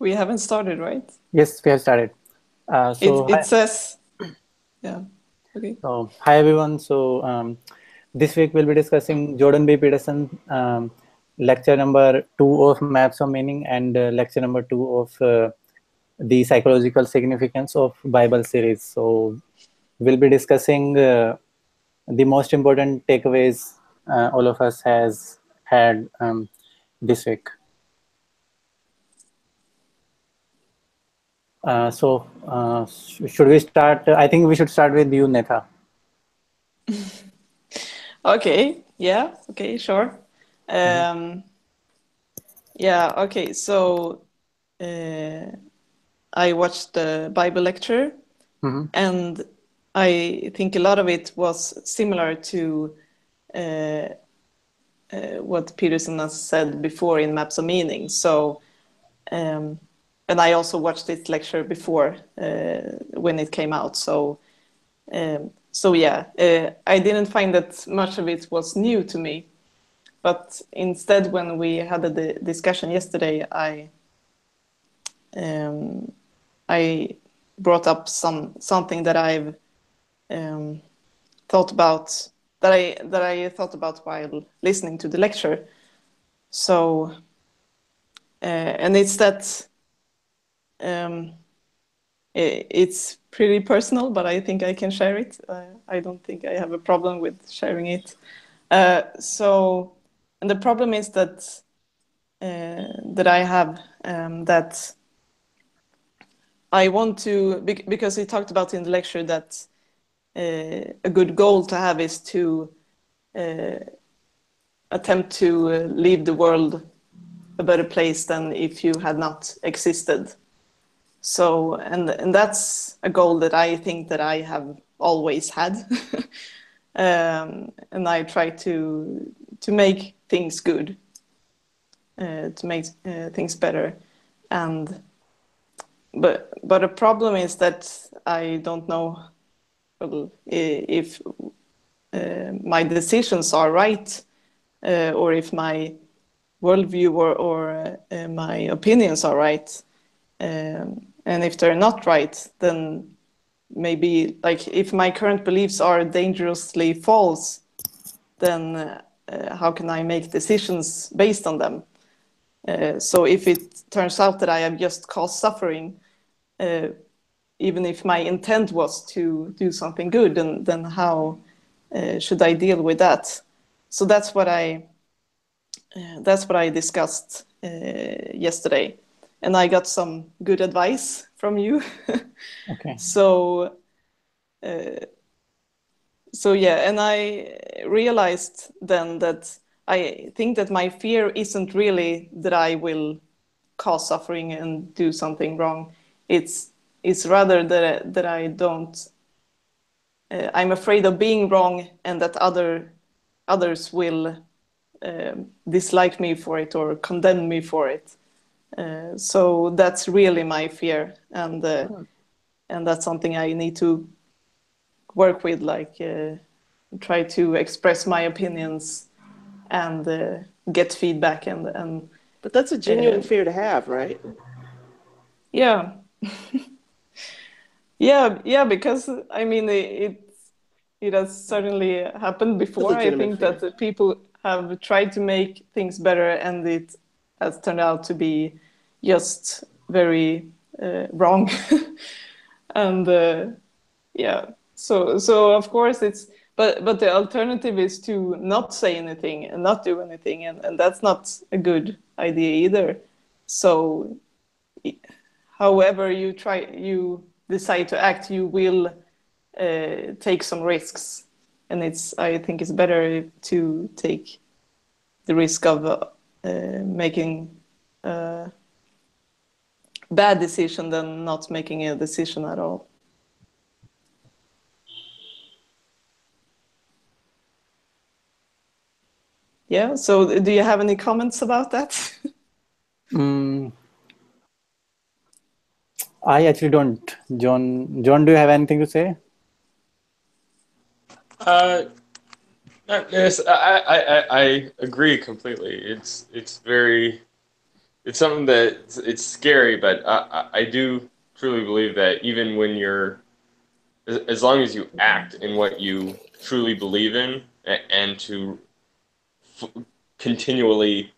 We haven't started, right? Yes, we have started. So It hi, says, yeah. Okay. hi everyone. This week we'll be discussing Jordan B. Peterson, lecture number 2 of Maps of Meaning and lecture number 2 of the psychological significance of Bible series. So we'll be discussing the most important takeaways all of us has had this week. Should we start? I think we should start with you, Netha. Okay. Yeah. Okay. Sure. Um, yeah. Okay. So I watched the Bible lecture, Mm-hmm. and I think a lot of it was similar to uh, what Peterson has said before in Maps of Meaning. Um, and I also watched this lecture before when it came out. So yeah, I didn't find that much of it was new to me. But instead, when we had the discussion yesterday, um, I brought up something that I've um, thought about that I thought about while listening to the lecture. So and it's that um, it's pretty personal, but I think I can share it. I don't think I have a problem with sharing it. And the problem is that I have that I want to, because he talked about in the lecture that a good goal to have is to uh, attempt to leave the world a better place than if you had not existed. So, and that's a goal that I think that I have always had, and I try to make things good, to make things better, and but a problem is that I don't know if my decisions are right, or if my worldview or my opinions are right. And if they're not right, then maybe like if my current beliefs are dangerously false, then how can I make decisions based on them? So if it turns out that I have just caused suffering, uh, even if my intent was to do something good, then how should I deal with that? So that's what I discussed yesterday, and I got some good advice from you. Okay. so so yeah, and I realized then that I think that my fear isn't really that I will cause suffering and do something wrong. It's rather that I don't. I'm afraid of being wrong, and that others will dislike me for it or condemn me for it. So that's really my fear, and that's something I need to work with, like try to express my opinions and get feedback and But that's a genuine fear to have, right? yeah. Yeah, because I mean it has certainly happened It's a before. I legitimate think fear. that people have tried to make things better, and it has turned out to be just very wrong. And yeah, so of course it's but the alternative is to not say anything and not do anything, and that's not a good idea either. So however you decide to act, you will take some risks, and I think it's better to take the risk of making a bad decision than not making a decision at all. Yeah, so do you have any comments about that? Mm, I actually don't. John, do you have anything to say? Uh, yes, I agree completely. It's very it's something that it's scary, but I do truly believe that even when you're, as long as you act in what you truly believe in, and to continually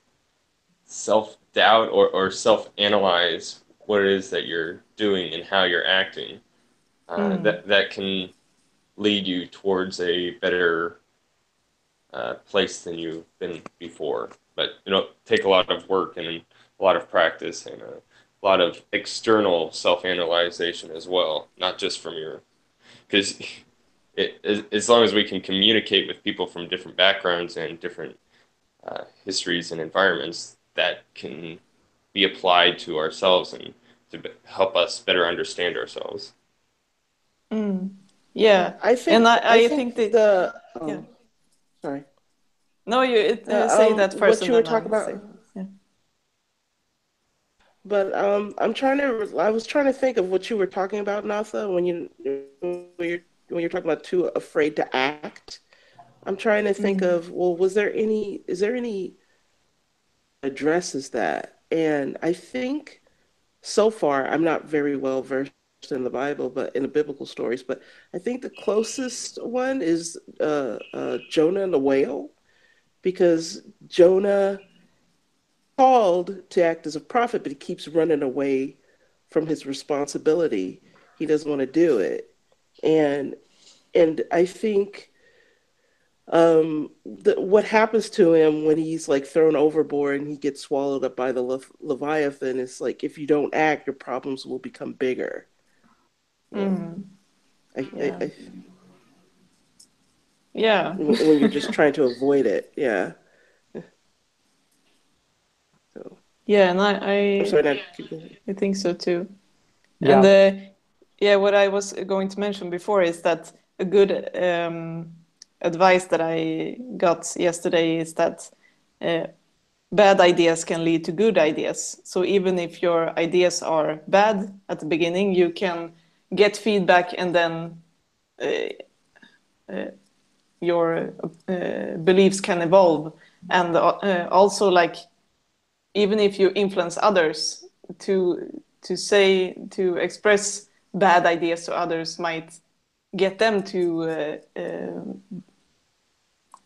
self-doubt or self-analyze what it is that you're doing and how you're acting, that can lead you towards a better place than you've been before. But take a lot of work and a lot of practice and a lot of external self-analyzation as well, not just from your, because as long as we can communicate with people from different backgrounds and different histories and environments, that can be applied to ourselves and to help us better understand ourselves. Yeah, I think and I I think think that the yeah. sorry. No, you say that first, What and you were then talking I'll about, say. Yeah. but I was trying to think of what you were talking about, Natha, when you're talking about too afraid to act. I'm trying to think of, well, is there any addresses that? And I think so far I'm not very well versed in the Bible, but in the biblical stories, but I think the closest one is Jonah and the whale, because Jonah called to act as a prophet, but he keeps running away from his responsibility. He doesn't want to do it, and I think what happens to him when he's like thrown overboard and he gets swallowed up by the Leviathan is like, if you don't act, your problems will become bigger. Yeah. I, Yeah. when you're just trying to avoid it, yeah. So Yeah, and I'm sorry, not keep going. I think so too. And Yeah. yeah, what I was going to mention before is that a good advice that I got yesterday is that bad ideas can lead to good ideas. So even if your ideas are bad at the beginning, you can get feedback, and then your beliefs can evolve. And also, like, even if you influence others to express bad ideas to others, might get them to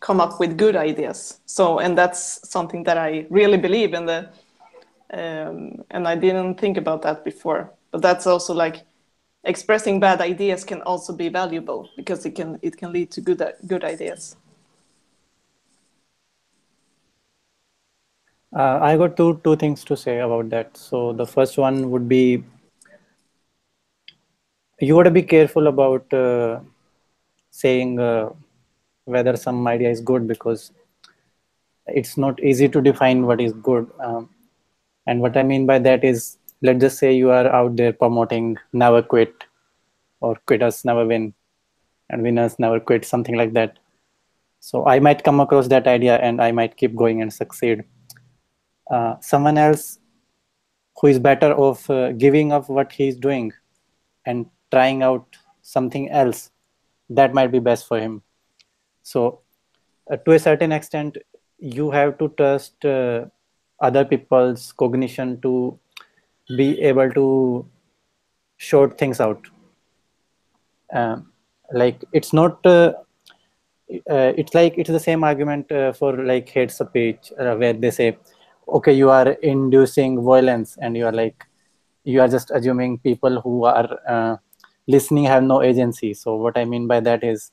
come up with good ideas. So, and that's something that I really believe in, and I didn't think about that before. But that's also like expressing bad ideas can also be valuable, because it can lead to good ideas. I got two things to say about that. So the first one would be, you got to be careful about saying whether some idea is good, because it's not easy to define what is good. And what I mean by that is, let's just say you are out there promoting never quit, or quitters never win and winners never quit, something like that. So I might come across that idea and I might keep going and succeed. Someone else who is better off giving up what he's doing and trying out something else, that might be best for him. So to a certain extent, you have to trust other people's cognition to be able to sort things out. Like, it's not it's like, it's the same argument for like hate speech, where they say, okay, you are inducing violence, and you are like, you are just assuming people who are listening have no agency. So what I mean by that is,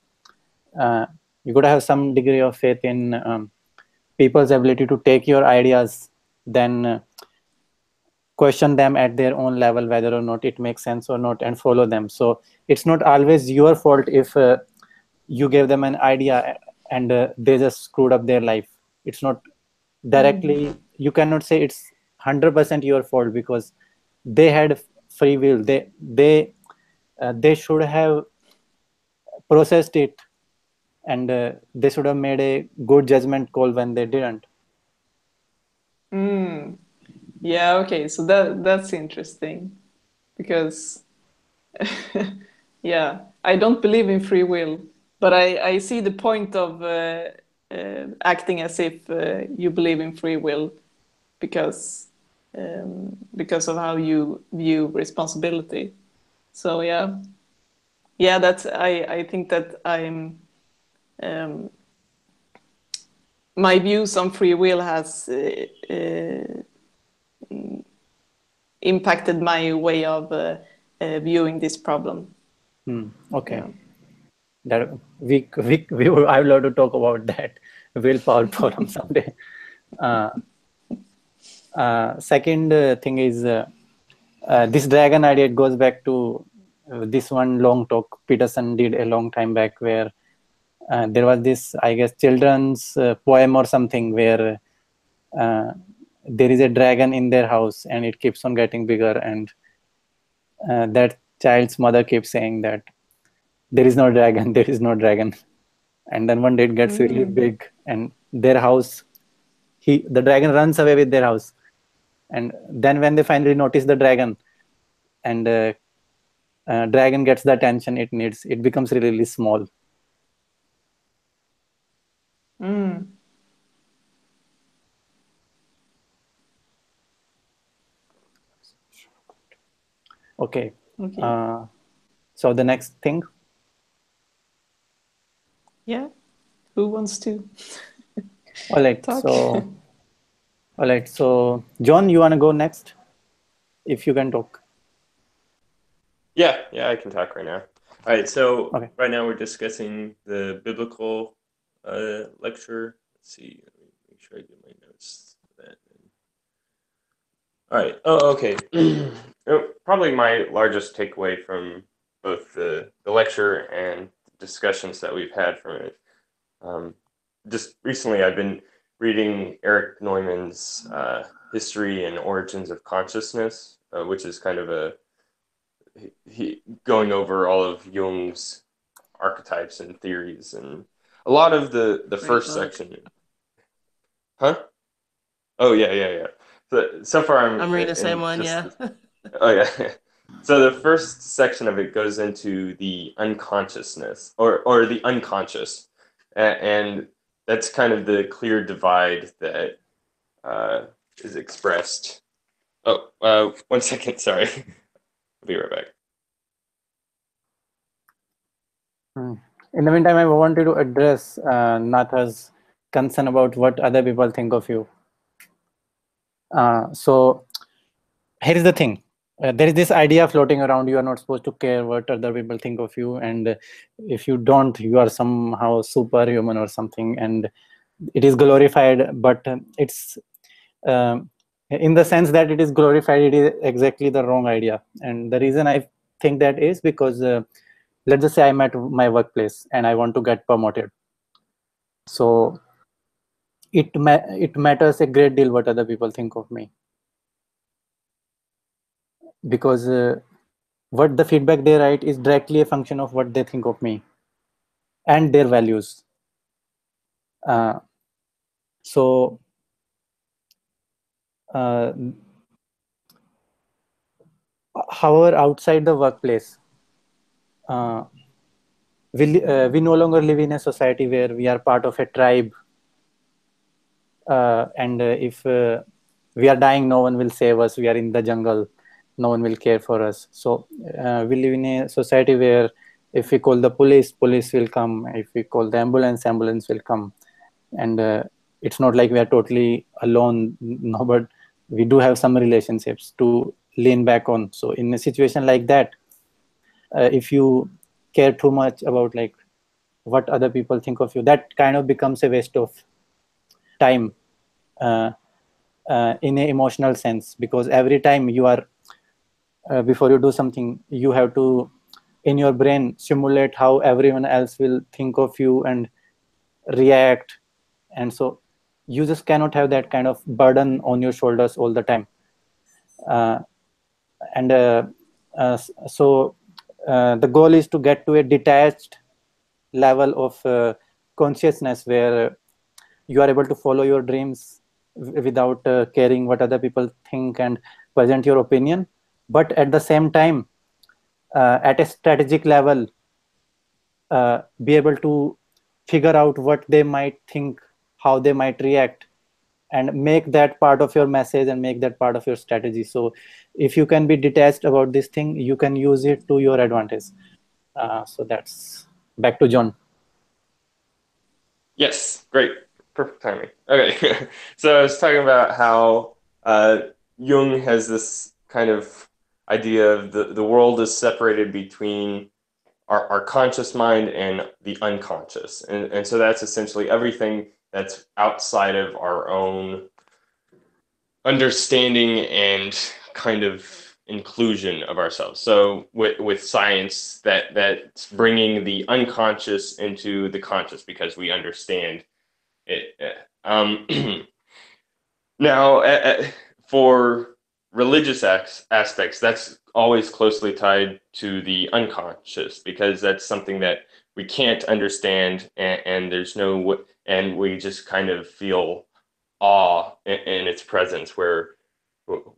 you got to have some degree of faith in people's ability to take your ideas, then question them at their own level, whether or not it makes sense or not, and follow them. So it's not always your fault if you gave them an idea and they just screwed up their life. It's not directly, you cannot say it's 100% your fault, because they had free will. They should have processed it, and they should have made a good judgment call when they didn't. Yeah, okay, so that's interesting, because yeah, I don't believe in free will, but I see the point of acting as if you believe in free will, because because of how you view responsibility. So yeah, that's I think that I'm my views on free will has impacted my way of viewing this problem. Okay. Yeah. That I would love to talk about that willpower problem someday. Second thing is this dragon idea. It goes back to this one long talk Peterson did a long time back, where there was this, I guess, children's poem or something, where there is a dragon in their house and it keeps on getting bigger, and that child's mother keeps saying that there is no dragon, there is no dragon. And then one day it gets really big, and their house, the dragon runs away with their house. And then when they finally notice the dragon, and dragon gets the attention it needs, it becomes really, really small. Okay. So the next thing. Yeah. Who wants to? All right. Talk. So John, you want to go next? If you can talk. Yeah, I can talk right now. All right, so Okay. Right now we're discussing the biblical lecture. Let's see, let me make sure I get my notes for that. All right. Oh, okay. Probably my largest takeaway from both the lecture and discussions that we've had from it. Just recently, I've been reading Eric Neumann's History and Origins of Consciousness, which is kind of he going over all of Jung's archetypes and theories, and a lot of the first section. Huh? Oh yeah. So far I'm reading the same one. Yeah. Oh yeah. So the first section of it goes into the unconsciousness or the unconscious, and that's kind of the clear divide that is expressed. Oh, 1 second. Sorry. I'll be right back. In the meantime, I wanted to address Natha's concern about what other people think of you. So here is the thing. There is this idea floating around: you are not supposed to care what other people think of you, and if you don't, you are somehow superhuman or something, and it is glorified. But it's in the sense that it is glorified, it is exactly the wrong idea. And the reason I think that is because let's just say I'm at my workplace and I want to get promoted. So it matters a great deal what other people think of me, because what the feedback they write is directly a function of what they think of me and their values. So however, outside the workplace, we no longer live in a society where we are part of a tribe, and if we are dying, no one will save us. We are in the jungle, no one will care for us. So we live in a society where if we call the police will come. If we call the ambulance will come. And it's not like we are totally alone, no, but we do have some relationships to lean back on. So in a situation like that, if you care too much about like what other people think of you, that kind of becomes a waste of time in an emotional sense, because every time you are before you do something, you have to in your brain simulate how everyone else will think of you and react. And so you just cannot have that kind of burden on your shoulders all the time. So the goal is to get to a detached level of consciousness where you are able to follow your dreams without caring what other people think and present your opinion, but at the same time at a strategic level be able to figure out what they might think, how they might react, and make that part of your message and make that part of your strategy. So if you can be detached about this thing, you can use it to your advantage. So that's back to John. Yes, great. Perfect timing. Okay. So I was talking about how Jung has this kind of idea of the world is separated between our conscious mind and the unconscious. And so that's essentially everything that's outside of our own understanding and kind of inclusion of ourselves. So with science, that's bringing the unconscious into the conscious because we understand it. Now, for religious aspects, that's always closely tied to the unconscious because that's something that we can't understand, and there's no, and we just kind of feel awe in its presence, where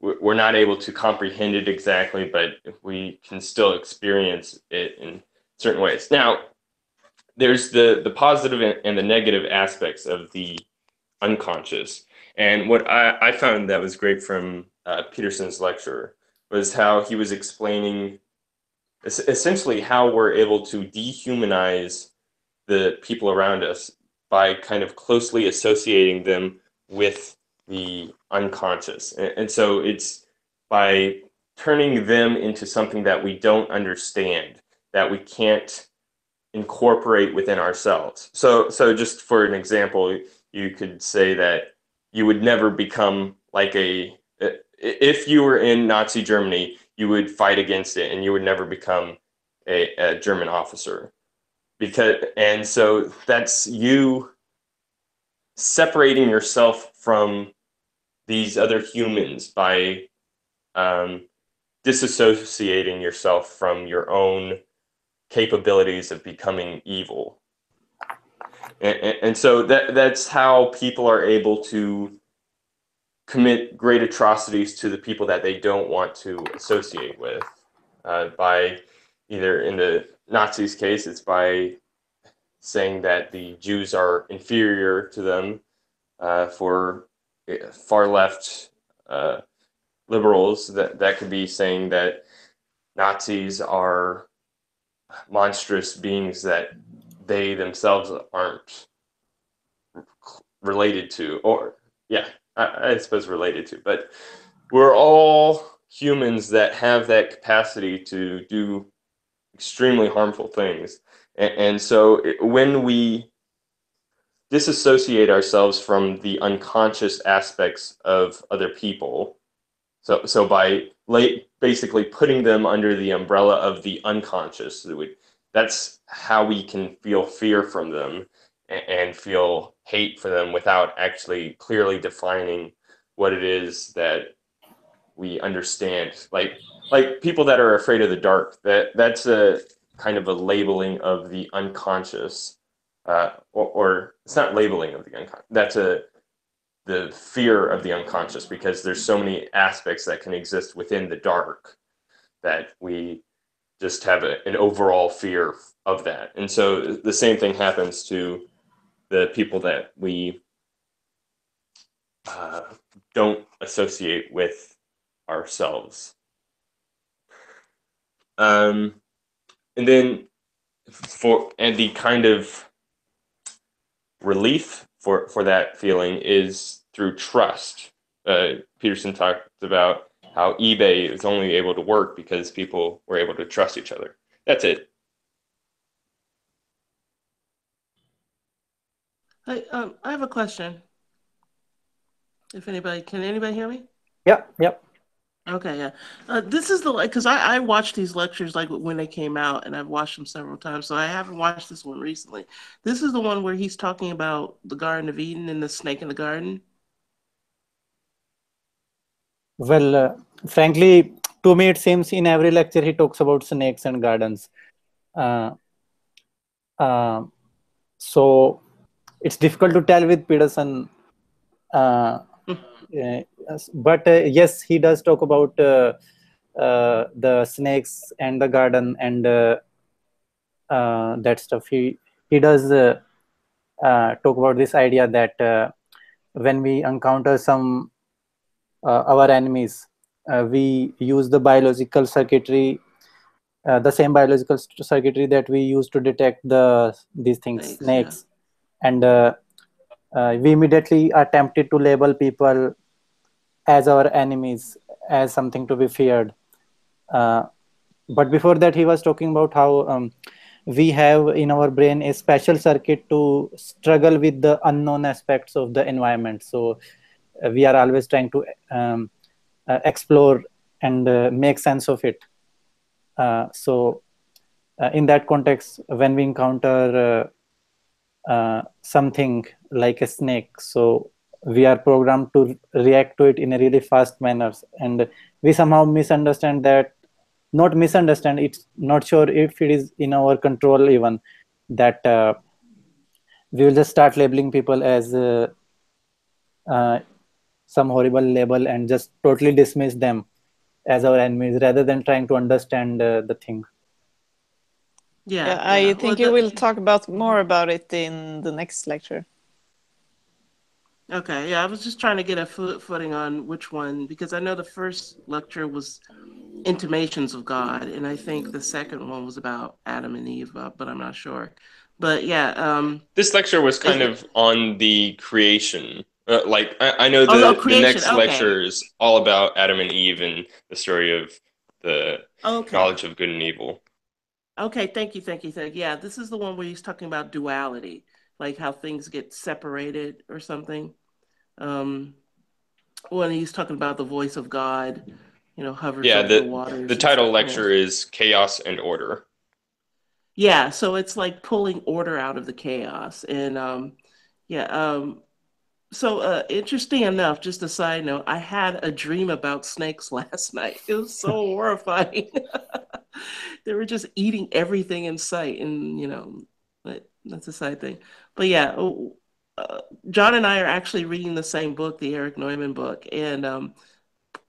we're not able to comprehend it exactly, but we can still experience it in certain ways. Now, there's the positive and the negative aspects of the unconscious. And what I found that was great from Peterson's lecture was how he was explaining essentially how we're able to dehumanize the people around us by kind of closely associating them with the unconscious. And so it's by turning them into something that we don't understand, that we can't incorporate within ourselves. So just for an example, you could say that you would never become like if you were in Nazi Germany, you would fight against it and you would never become a German officer. And so that's you separating yourself from these other humans by disassociating yourself from your own capabilities of becoming evil. And so that's how people are able to commit great atrocities to the people that they don't want to associate with. By either, in the Nazis' case, it's by saying that the Jews are inferior to them. For far left liberals, that could be saying that Nazis are monstrous beings that they themselves aren't related to, or I suppose related to, but we're all humans that have that capacity to do extremely harmful things. And so when we disassociate ourselves from the unconscious aspects of other people, so by basically putting them under the umbrella of the unconscious, that's how we can feel fear from them and feel hate for them without actually clearly defining what it is that we understand. Like people that are afraid of the dark, that's a kind of a labeling of the unconscious, or it's not labeling of the unconscious. That's the fear of the unconscious, because there's so many aspects that can exist within the dark that we just have an overall fear of that. And so the same thing happens to the people that we don't associate with ourselves. And then the kind of relief for that feeling is through trust. Peterson talked about how eBay is only able to work because people were able to trust each other. That's it. Hey, I have a question. Can anybody hear me? Yep. Okay, yeah. This is because I watched these lectures like when they came out, and I've watched them several times. So I haven't watched this one recently. This is the one where he's talking about the Garden of Eden and the snake in the garden. Well, frankly, to me, it seems in every lecture he talks about snakes and gardens. So it's difficult to tell with Peterson. But yes, he does talk about the snakes and the garden and that stuff. He does talk about this idea that when we encounter some our enemies, we use the biological circuitry, the same biological circuitry that we use to detect these things, snakes, and we immediately are tempted to label people as our enemies, as something to be feared. But before that, he was talking about how we have in our brain a special circuit to struggle with the unknown aspects of the environment. So we are always trying to explore and make sense of it. So in that context, when we encounter something like a snake, so we are programmed to react to it in a really fast manner, and we somehow misunderstand that, not misunderstand, it's not sure if it is in our control even, that we will just start labeling people as some horrible label and just totally dismiss them as our enemies rather than trying to understand the thing. Yeah, I think you will talk about more about it in the next lecture. Okay, yeah, I was just trying to get a footing on which one, because I know the first lecture was intimations of God, and I think the second one was about Adam and Eve, but I'm not sure. But yeah, this lecture was kind of on the creation. Like I know the next lecture is all about Adam and Eve and the story of the knowledge of good and evil. Okay, thank you. Yeah, this is the one where he's talking about duality, like how things get separated or something. When he's talking about the voice of God, hovers over the waters. The title lecture is Chaos and Order. Yeah, so it's like pulling order out of the chaos. And so interesting enough, just a side note, I had a dream about snakes last night. It was so horrifying. They were just eating everything in sight, and but that's a side thing. But yeah, John and I are actually reading the same book, the Eric Neumann book, and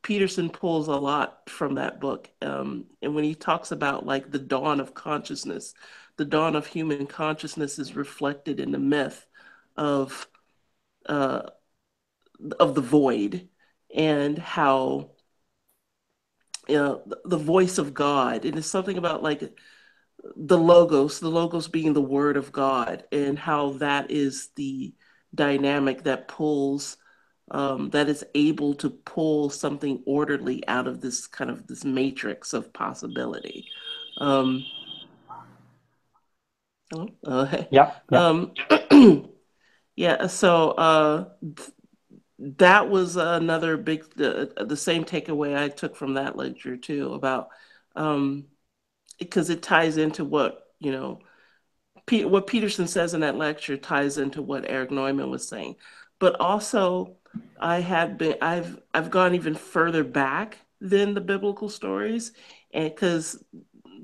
Peterson pulls a lot from that book. And when he talks about like the dawn of consciousness, the dawn of human consciousness is reflected in the myth of the void, and how the voice of God. It is something about like the logos being the word of God, and how that is the dynamic that pulls, that is able to pull something orderly out of this kind of this matrix of possibility. Yeah. So that was another big, the same takeaway I took from that lecture too, about because it ties into what what Peterson says in that lecture ties into what Eric Neumann was saying. But also, I've gone even further back than the biblical stories, and because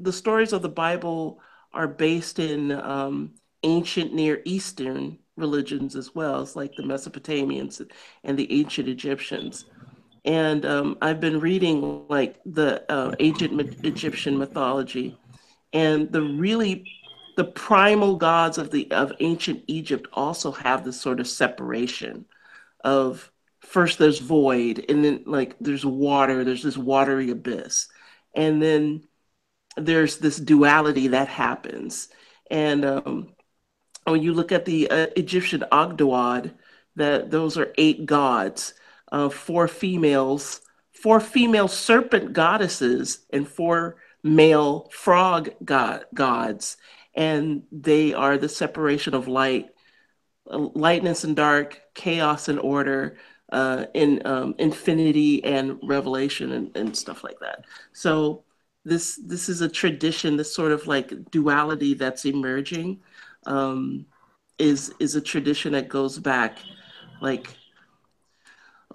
the stories of the Bible are based in ancient Near Eastern religions as well. It's like the Mesopotamians and the ancient Egyptians. And I've been reading like the ancient Egyptian mythology, and the primal gods of ancient Egypt also have this sort of separation of, first there's void, and then like there's water, there's this watery abyss, and then there's this duality that happens. And when you look at the Egyptian Ogdoad, that those are 8 gods, 4 females, 4 female serpent goddesses, and 4 male frog gods, and they are the separation of light, lightness and dark, chaos and order, in infinity and revelation, and stuff like that. So this is a tradition, this sort of like duality that's emerging, is a tradition that goes back like,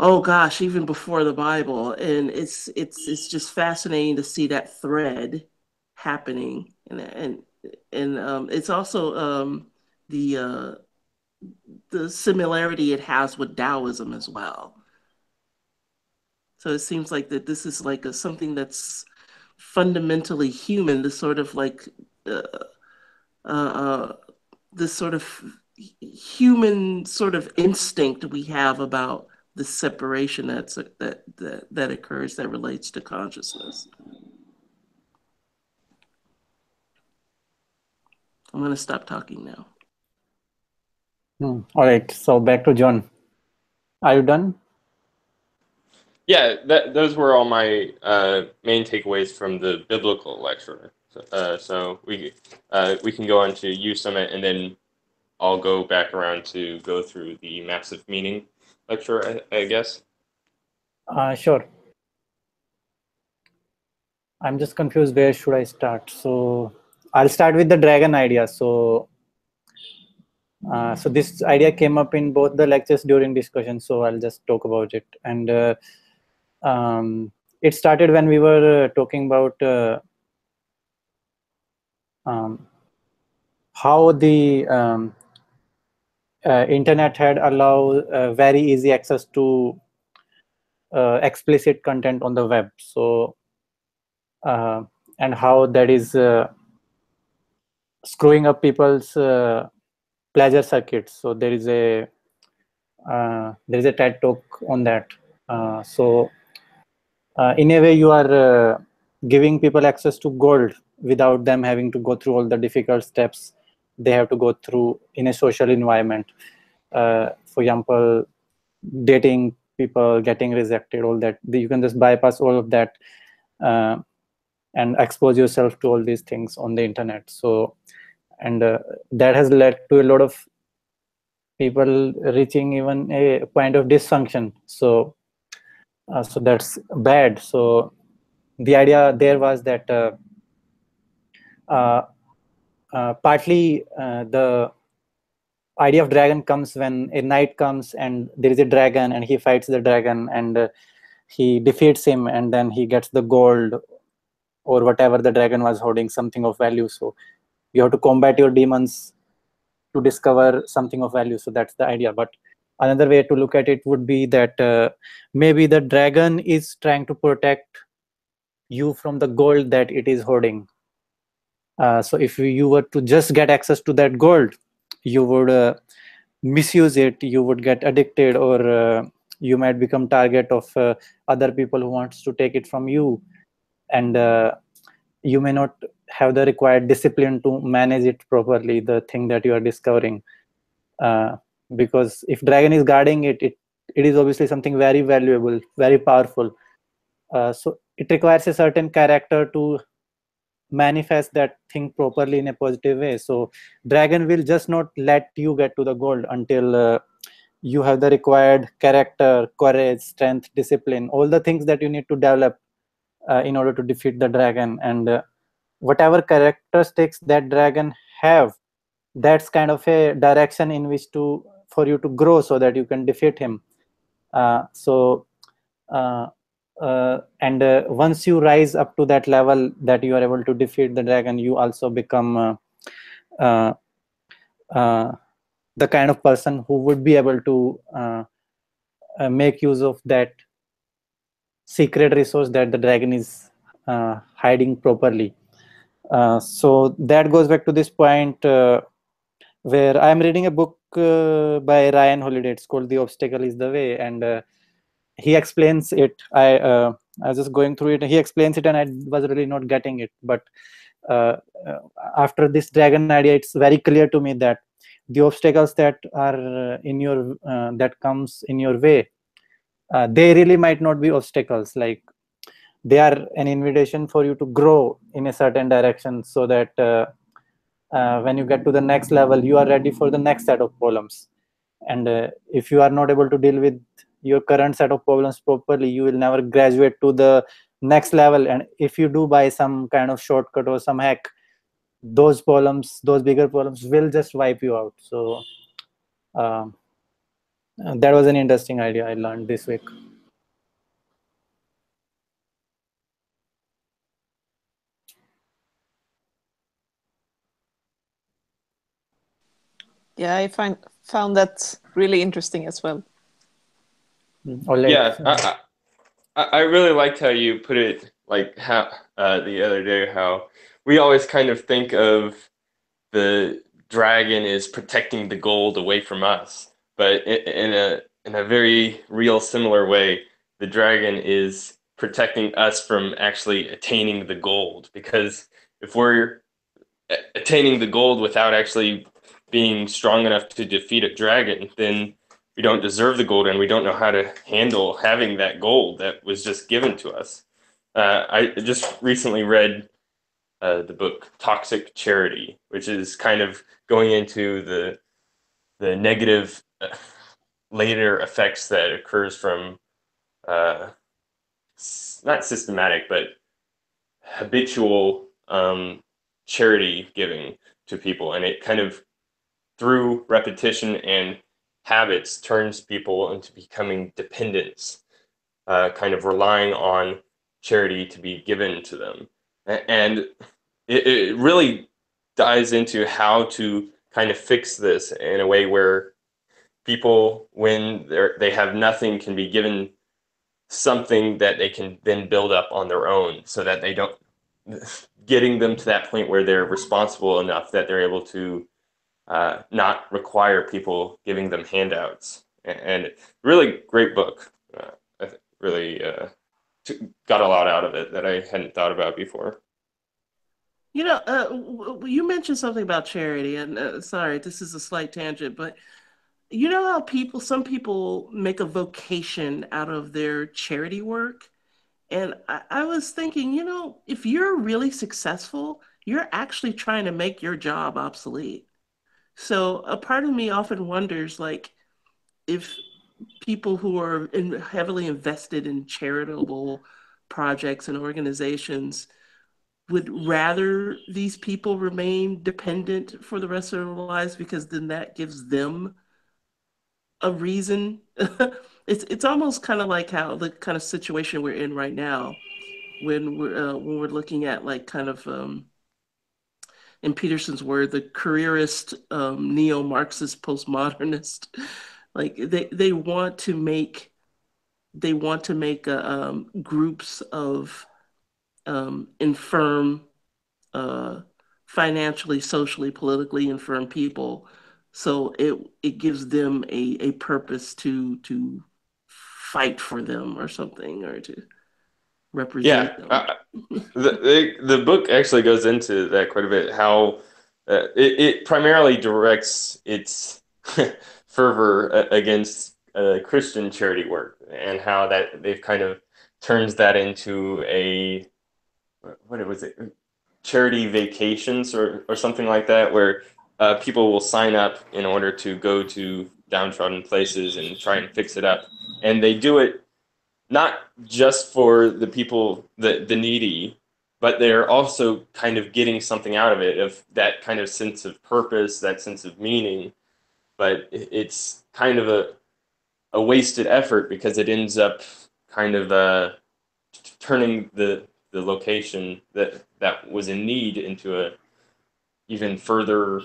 oh gosh, even before the Bible. And it's just fascinating to see that thread happening. And it's also the similarity it has with Taoism as well. So it seems like that this is like something that's fundamentally human, this sort of like this sort of human sort of instinct we have about the separation that occurs that relates to consciousness. I'm going to stop talking now. All right, so back to John. Are you done? Yeah, those were all my main takeaways from the biblical lecture. So we can go on to you, Summit, and then I'll go back around to go through the maps of meaning lecture, I guess. Sure. I'm just confused. Where should I start? So I'll start with the dragon idea. So this idea came up in both the lectures during discussion. So I'll just talk about it. And it started when we were talking about how the internet had allowed very easy access to explicit content on the web. So and how that is screwing up people's pleasure circuits. So there is a TED talk on that. In a way, you are giving people access to gold without them having to go through all the difficult steps they have to go through in a social environment. For example, dating people, getting rejected, all that. You can just bypass all of that and expose yourself to all these things on the internet. So, and that has led to a lot of people reaching even a point of dysfunction. So that's bad. So the idea there was that partly the idea of dragon comes when a knight comes and there is a dragon and he fights the dragon and he defeats him, and then he gets the gold or whatever the dragon was holding, something of value. So you have to combat your demons to discover something of value. So that's the idea. But another way to look at it would be that maybe the dragon is trying to protect you from the gold that it is hoarding. So if you were to just get access to that gold, you would misuse it, you would get addicted, or you might become target of other people who wants to take it from you, and you may not have the required discipline to manage it properly, the thing that you are discovering. Because if dragon is guarding it, it is obviously something very valuable, very powerful. So it requires a certain character to manifest that thing properly in a positive way. So dragon will just not let you get to the gold until you have the required character, courage, strength, discipline, all the things that you need to develop in order to defeat the dragon. And whatever characteristics that dragon have, that's kind of a direction in which for you to grow so that you can defeat him. Once you rise up to that level that you are able to defeat the dragon, you also become the kind of person who would be able to make use of that secret resource that the dragon is hiding properly. So that goes back to this point where I'm reading a book by Ryan Holiday. It's called The Obstacle is the Way, and he explains it. I was just going through it. He explains it, and I was really not getting it. But after this dragon idea, it's very clear to me that the obstacles that are in your that comes in your way, they really might not be obstacles. Like they are an invitation for you to grow in a certain direction, so that when you get to the next level, you are ready for the next set of problems. And if you are not able to deal with your current set of problems properly, you will never graduate to the next level. And if you do by some kind of shortcut or some hack, those problems, those bigger problems, will just wipe you out. So that was an interesting idea I learned this week. Yeah, I found that really interesting as well. Yeah, I really liked how you put it, like how the other day, how we always kind of think of the dragon is protecting the gold away from us, but in a very real similar way, the dragon is protecting us from actually attaining the gold. Because if we're attaining the gold without actually being strong enough to defeat a dragon, then we don't deserve the gold and we don't know how to handle having that gold that was just given to us. I just recently read the book Toxic Charity, which is kind of going into the negative later effects that occurs from not systematic but habitual charity giving to people, and it kind of through repetition and habits turns people into becoming dependents, kind of relying on charity to be given to them. And it really dives into how to kind of fix this in a way where people, when they have nothing, can be given something that they can then build up on their own, so that they don't, getting them to that point where they're responsible enough that they're able to not require people giving them handouts. And really great book. I really got a lot out of it that I hadn't thought about before. You know, you mentioned something about charity, and sorry, this is a slight tangent, but you know how some people make a vocation out of their charity work? And I was thinking, you know, if you're really successful, you're actually trying to make your job obsolete. So a part of me often wonders, like, if people who are heavily invested in charitable projects and organizations would rather these people remain dependent for the rest of their lives, because then that gives them a reason. It's almost kind of like how the kind of situation we're in right now, when we're looking at, like, kind of in Peterson's word, the careerist, neo-Marxist postmodernist. Like, they want to make groups of infirm, financially, socially, politically infirm people, so it gives them a purpose to fight for them or something, or to represent them. The book actually goes into that quite a bit. How it primarily directs its fervor against Christian charity work, and how that they've kind of turns that into a, what was it, charity vacations or something like that, where people will sign up in order to go to downtrodden places and try and fix it up, and they do it not just for the people, the needy, but they're also kind of getting something out of it, of that kind of sense of purpose, that sense of meaning. But it's kind of a wasted effort, because it ends up kind of turning the location that was in need into a even further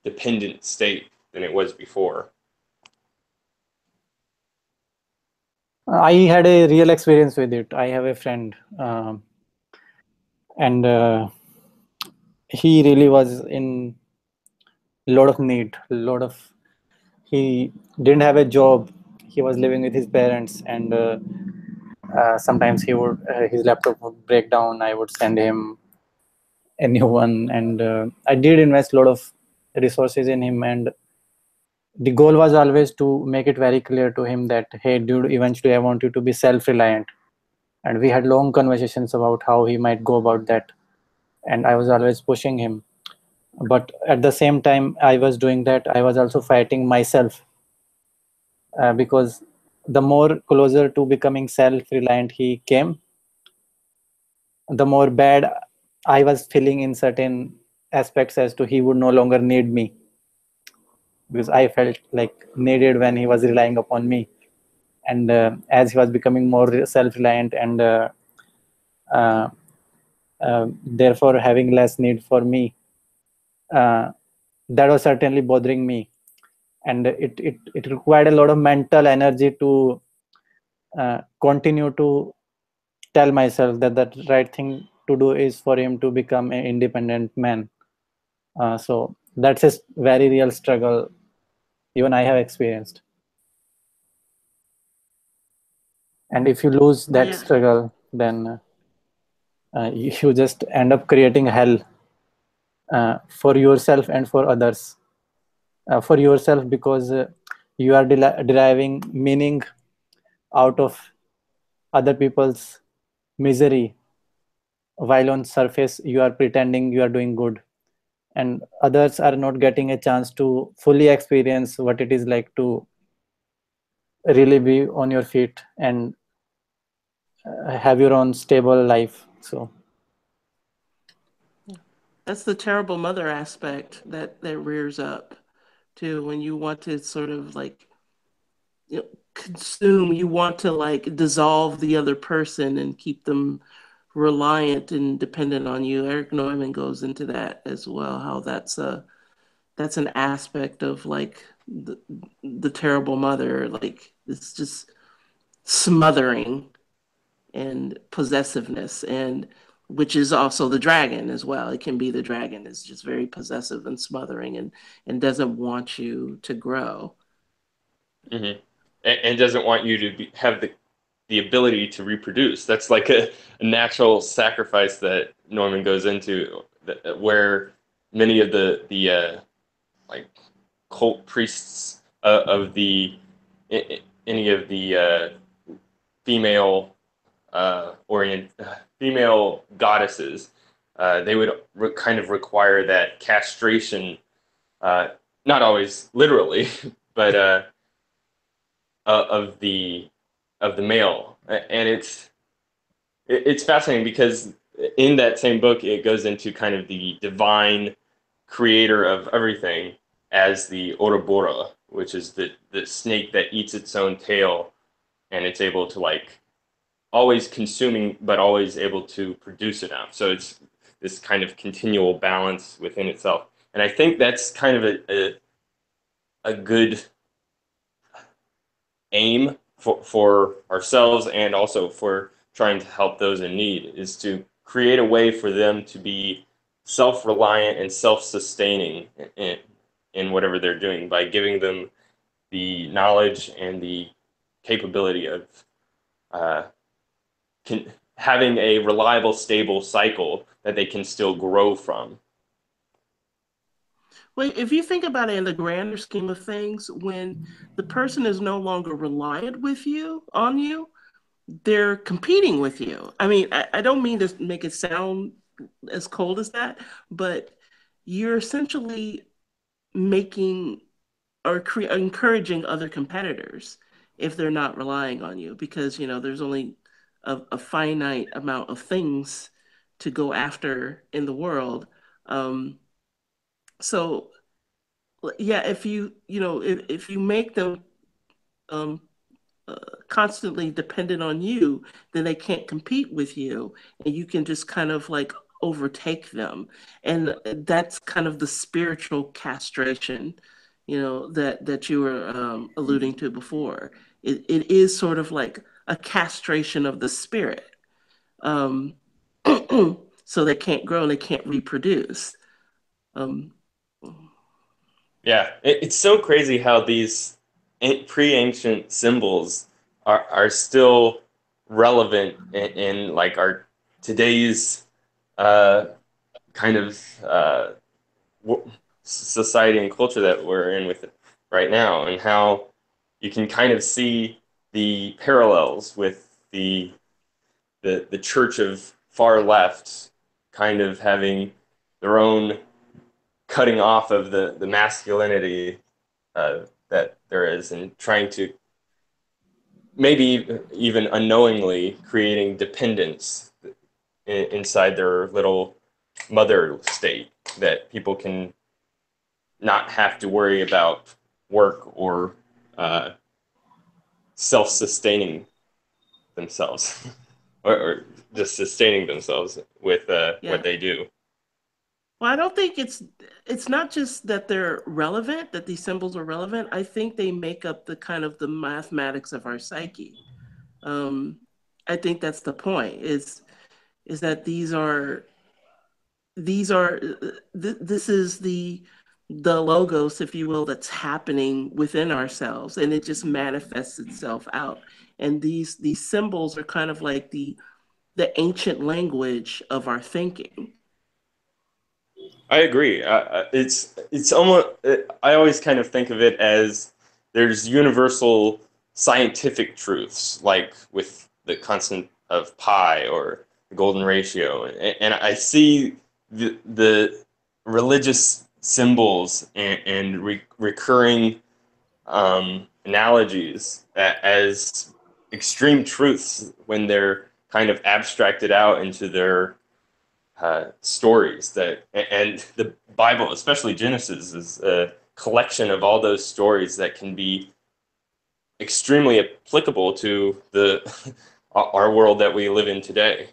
dependent state than it was before. I had a real experience with it. I have a friend, and he really was in a lot of need. He didn't have a job. He was living with his parents, and sometimes his laptop would break down. I would send him a new one, and I did invest a lot of resources in him, and the goal was always to make it very clear to him that, hey dude, eventually I want you to be self-reliant. And we had long conversations about how he might go about that, and I was always pushing him. But at the same time I was doing that, I was also fighting myself, because the more closer to becoming self-reliant he came, the more bad I was feeling in certain aspects, as to he would no longer need me, because I felt like needed when he was relying upon me. And as he was becoming more self-reliant, and therefore having less need for me, that was certainly bothering me. And it required a lot of mental energy to continue to tell myself that the right thing to do is for him to become an independent man. So that's a very real struggle even I have experienced. And if you lose that struggle, then you just end up creating hell for yourself and for others. For yourself, because you are deriving meaning out of other people's misery, while on surface you are pretending you are doing good, and others are not getting a chance to fully experience what it is like to really be on your feet and have your own stable life. So that's the terrible mother aspect that rears up too, when you want to sort of like, you know, consume, you want to like dissolve the other person and keep them reliant and dependent on you. Eric Neumann goes into that as well, how that's an aspect of like the terrible mother. Like it's just smothering and possessiveness, and which is also the dragon as well. It can be the dragon is just very possessive and smothering, and doesn't want you to grow. Mm-hmm. And doesn't want you to have the ability to reproduce. That's like a natural sacrifice that Norman goes into, where many of the like cult priests of the any of the female female goddesses, they would kind of require that castration, not always literally, but of the male. And it's fascinating because in that same book it goes into kind of the divine creator of everything as the Ouroboros, which is the snake that eats its own tail, and it's able to like always consuming but always able to produce enough. So it's this kind of continual balance within itself. And I think that's kind of a good aim for ourselves, and also for trying to help those in need, is to create a way for them to be self-reliant and self-sustaining in whatever they're doing, by giving them the knowledge and the capability of having a reliable, stable cycle that they can still grow from. Well, if you think about it in the grander scheme of things, when the person is no longer reliant on you, they're competing with you. I mean, I don't mean to make it sound as cold as that, but you're essentially making or encouraging other competitors if they're not relying on you, because there's only a finite amount of things to go after in the world. So yeah, if you make them um, constantly dependent on you, then they can't compete with you, and you can just kind of like overtake them. And that's kind of the spiritual castration, that you were alluding to before. It is sort of like a castration of the spirit. Um, so they can't grow and they can't reproduce. Um, Yeah, it's so crazy how these pre-ancient symbols are still relevant in like our today's uh, kind of society and culture that we're in with it right now, and how you can kind of see the parallels with the church of far left kind of having their own cutting off of the masculinity that there is, and trying to maybe even unknowingly creating dependence inside their little mother state, that people can not have to worry about work or self-sustaining themselves or just sustaining themselves with yeah. what they do. Well, I don't think it's not just that they're relevant, that these symbols are relevant. I think they make up the kind of the mathematics of our psyche. Um, I think that's the point. Is that these are these are this is the logos, if you will, that's happening within ourselves, and it just manifests itself out. And these symbols are kind of like the ancient language of our thinking. I agree. It's almost. I always kind of think of it as there's universal scientific truths, like with the constant of pi or the golden ratio, and I see the religious symbols and recurring analogies as extreme truths when they're kind of abstracted out into their stories. And the Bible, especially Genesis, is a collection of all those stories that can be extremely applicable to the our world that we live in today.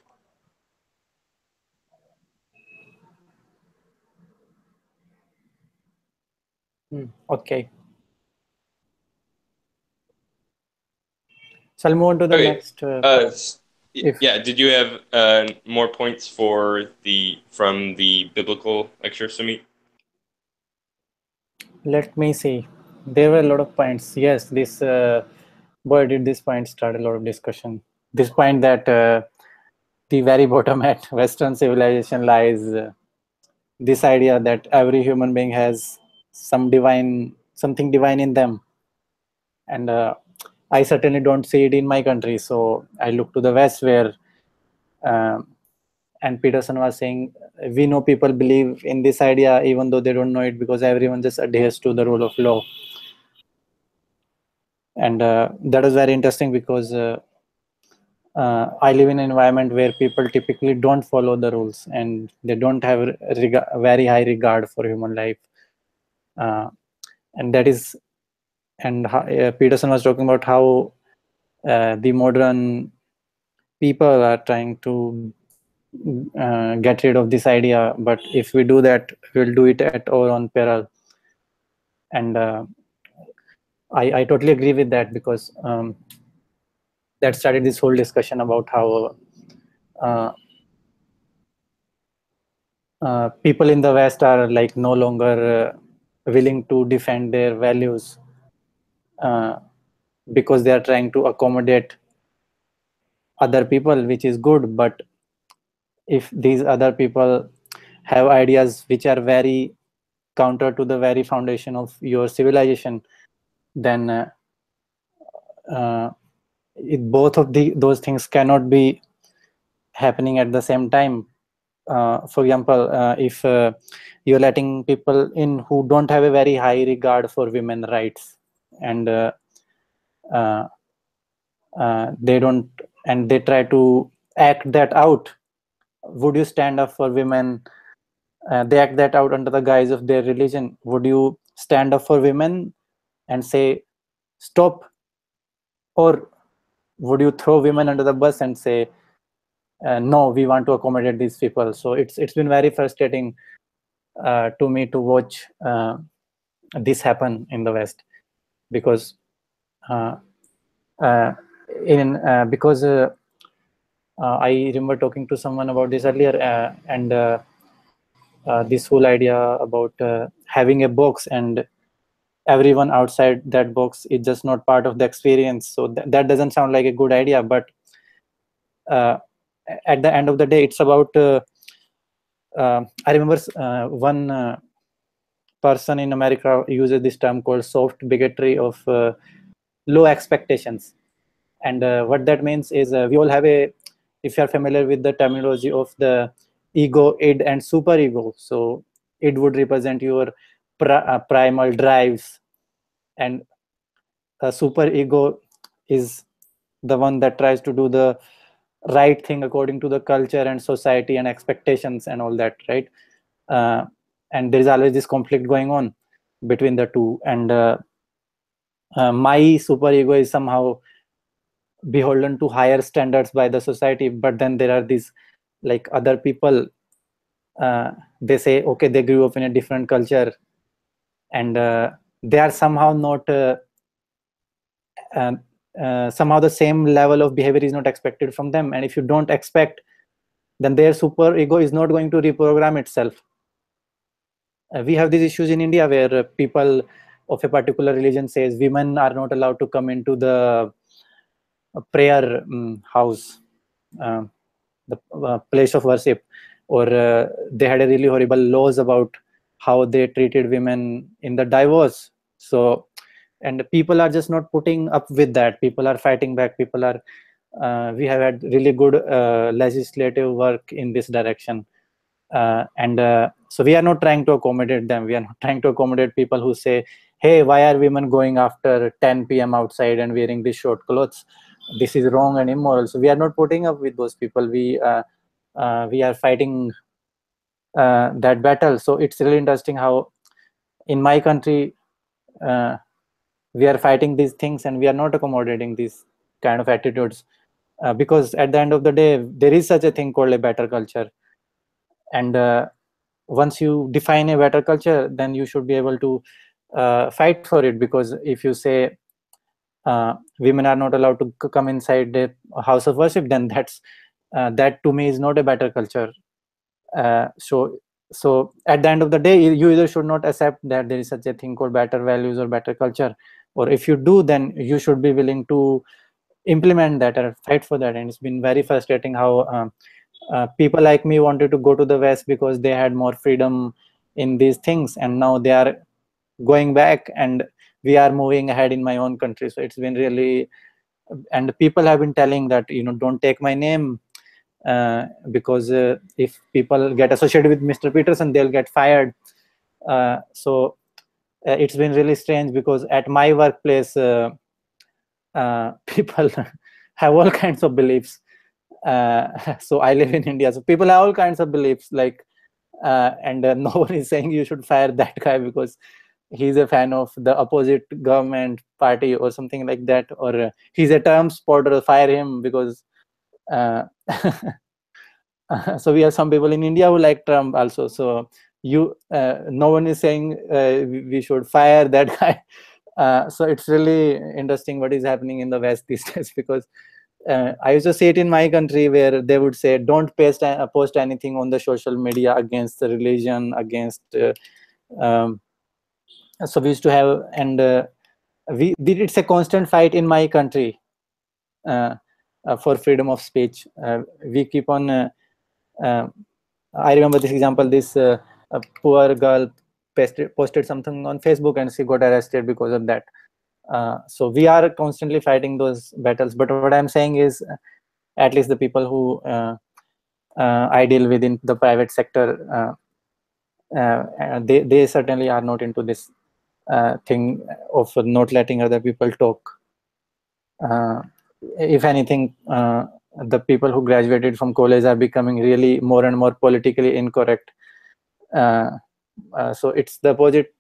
Okay. So I'll move on to the Okay. next. Yeah, did you have more points from the biblical lecture, Sumit? Let me see. There were a lot of points. Yes, this boy did this point start a lot of discussion. This point that the very bottom at Western civilization lies this idea that every human being has something divine in them, and I certainly don't see it in my country. So I look to the West, where and Peterson was saying, we know people believe in this idea even though they don't know it, because everyone just adheres to the rule of law. And that is very interesting, because I live in an environment where people typically don't follow the rules, and they don't have very high regard for human life. And that is, and Peterson was talking about how the modern people are trying to get rid of this idea, but if we do that, we'll do it at our own peril. And I totally agree with that, because that started this whole discussion about how people in the West are like no longer willing to defend their values because they are trying to accommodate other people, which is good. But if these other people have ideas which are very counter to the very foundation of your civilization, then both of those things cannot be happening at the same time. For example, if you're letting people in who don't have a very high regard for women rights, and they don't, and they try to act that out, would you stand up for women? They act that out under the guise of their religion. Would you stand up for women and say stop, or would you throw women under the bus and say no, we want to accommodate these people? So it's been very frustrating to me to watch this happen in the West, because because I remember talking to someone about this earlier, and this whole idea about having a box and everyone outside that box is just not part of the experience. So that doesn't sound like a good idea, but at the end of the day, it's about I remember one person in America uses this term called soft bigotry of low expectations. And what that means is we all have if you're familiar with the terminology of the ego, id, and superego. So id would represent your primal drives, and superego is the one that tries to do the right thing according to the culture and society and expectations and all that, right? And there is always this conflict going on between the two. And my superego is somehow beholden to higher standards by the society, but then there are these like other people, they say okay, they grew up in a different culture, and they are somehow not somehow the same level of behavior is not expected from them. And if you don't expect then their super ego is not going to reprogram itself. We have these issues in India where people of a particular religion says women are not allowed to come into the prayer house, the place of worship, or they had a really horrible laws about how they treated women in the divorce. So, and people are just not putting up with that. People are fighting back. People are we have had really good legislative work in this direction. And so we are not trying to accommodate them. We are not trying to accommodate people who say, hey, why are women going after 10 p.m. outside and wearing these short clothes? This is wrong and immoral. So we are not putting up with those people. We are fighting that battle. So it's really interesting how in my country we are fighting these things and we are not accommodating these kind of attitudes, because at the end of the day there is such a thing called a better culture. And once you define a better culture, then you should be able to fight for it. Because if you say women are not allowed to come inside the house of worship, then that to me is not a better culture. So at the end of the day, you either should not accept that there is such a thing called better values or better culture, or if you do, then you should be willing to implement that or fight for that. And it's been very frustrating how people like me wanted to go to the West because they had more freedom in these things, and now they are going back and we are moving ahead in my own country. So it's been really, and people have been telling that, don't take my name, because if people get associated with Mr. Peterson, they'll get fired. So it's been really strange, because at my workplace people have all kinds of beliefs. So I live in India, so people have all kinds of beliefs, like and no one is saying you should fire that guy because he's a fan of the opposite government party or something like that, or he's a Trump supporter, fire him because so we have some people in India who like Trump also. So no one is saying we should fire that guy. So it's really interesting what is happening in the West these days, because I used to see it in my country where they would say, don't post anything on the social media against the religion, against so we used to have, and it's a constant fight in my country for freedom of speech. We keep on I remember this example, this a poor girl posted something on Facebook and she got arrested because of that. So we are constantly fighting those battles. But what I'm saying is, at least the people who I deal with in the private sector, they certainly are not into this thing of not letting other people talk. If anything, the people who graduated from college are becoming really more and more politically incorrect. So it's the opposite,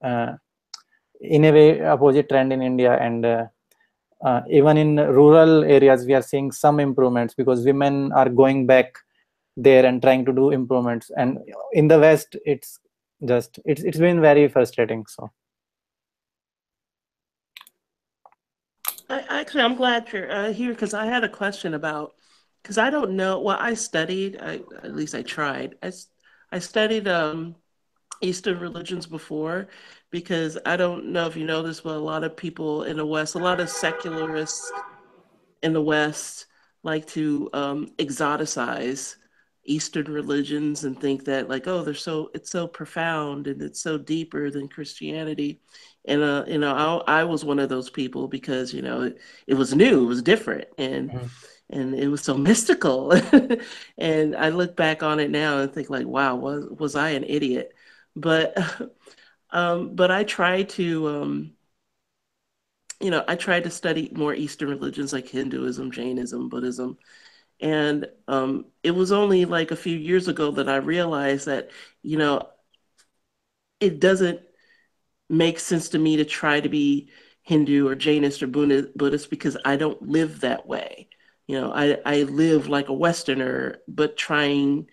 in a way, opposite trend in India. And even in rural areas, we are seeing some improvements because women are going back there and trying to do improvements. And in the West, it's been very frustrating. So. I'm glad you're here, because I had a question about, because I don't know. Well, I studied, at least I tried. I studied Eastern religions before, because I don't know if you know this, but a lot of people in the West, a lot of secularists in the West like to exoticize Eastern religions and think that, like, oh, it's so profound and it's so deeper than Christianity. And I was one of those people, because it was new, it was different, and it was so mystical. And I look back on it now and think, like, wow, was I an idiot? But I try to I tried to study more Eastern religions like Hinduism, Jainism, Buddhism. And it was only like a few years ago that I realized that, it doesn't make sense to me to try to be Hindu or Jainist or Buddhist, because I don't live that way. I live like a Westerner, but trying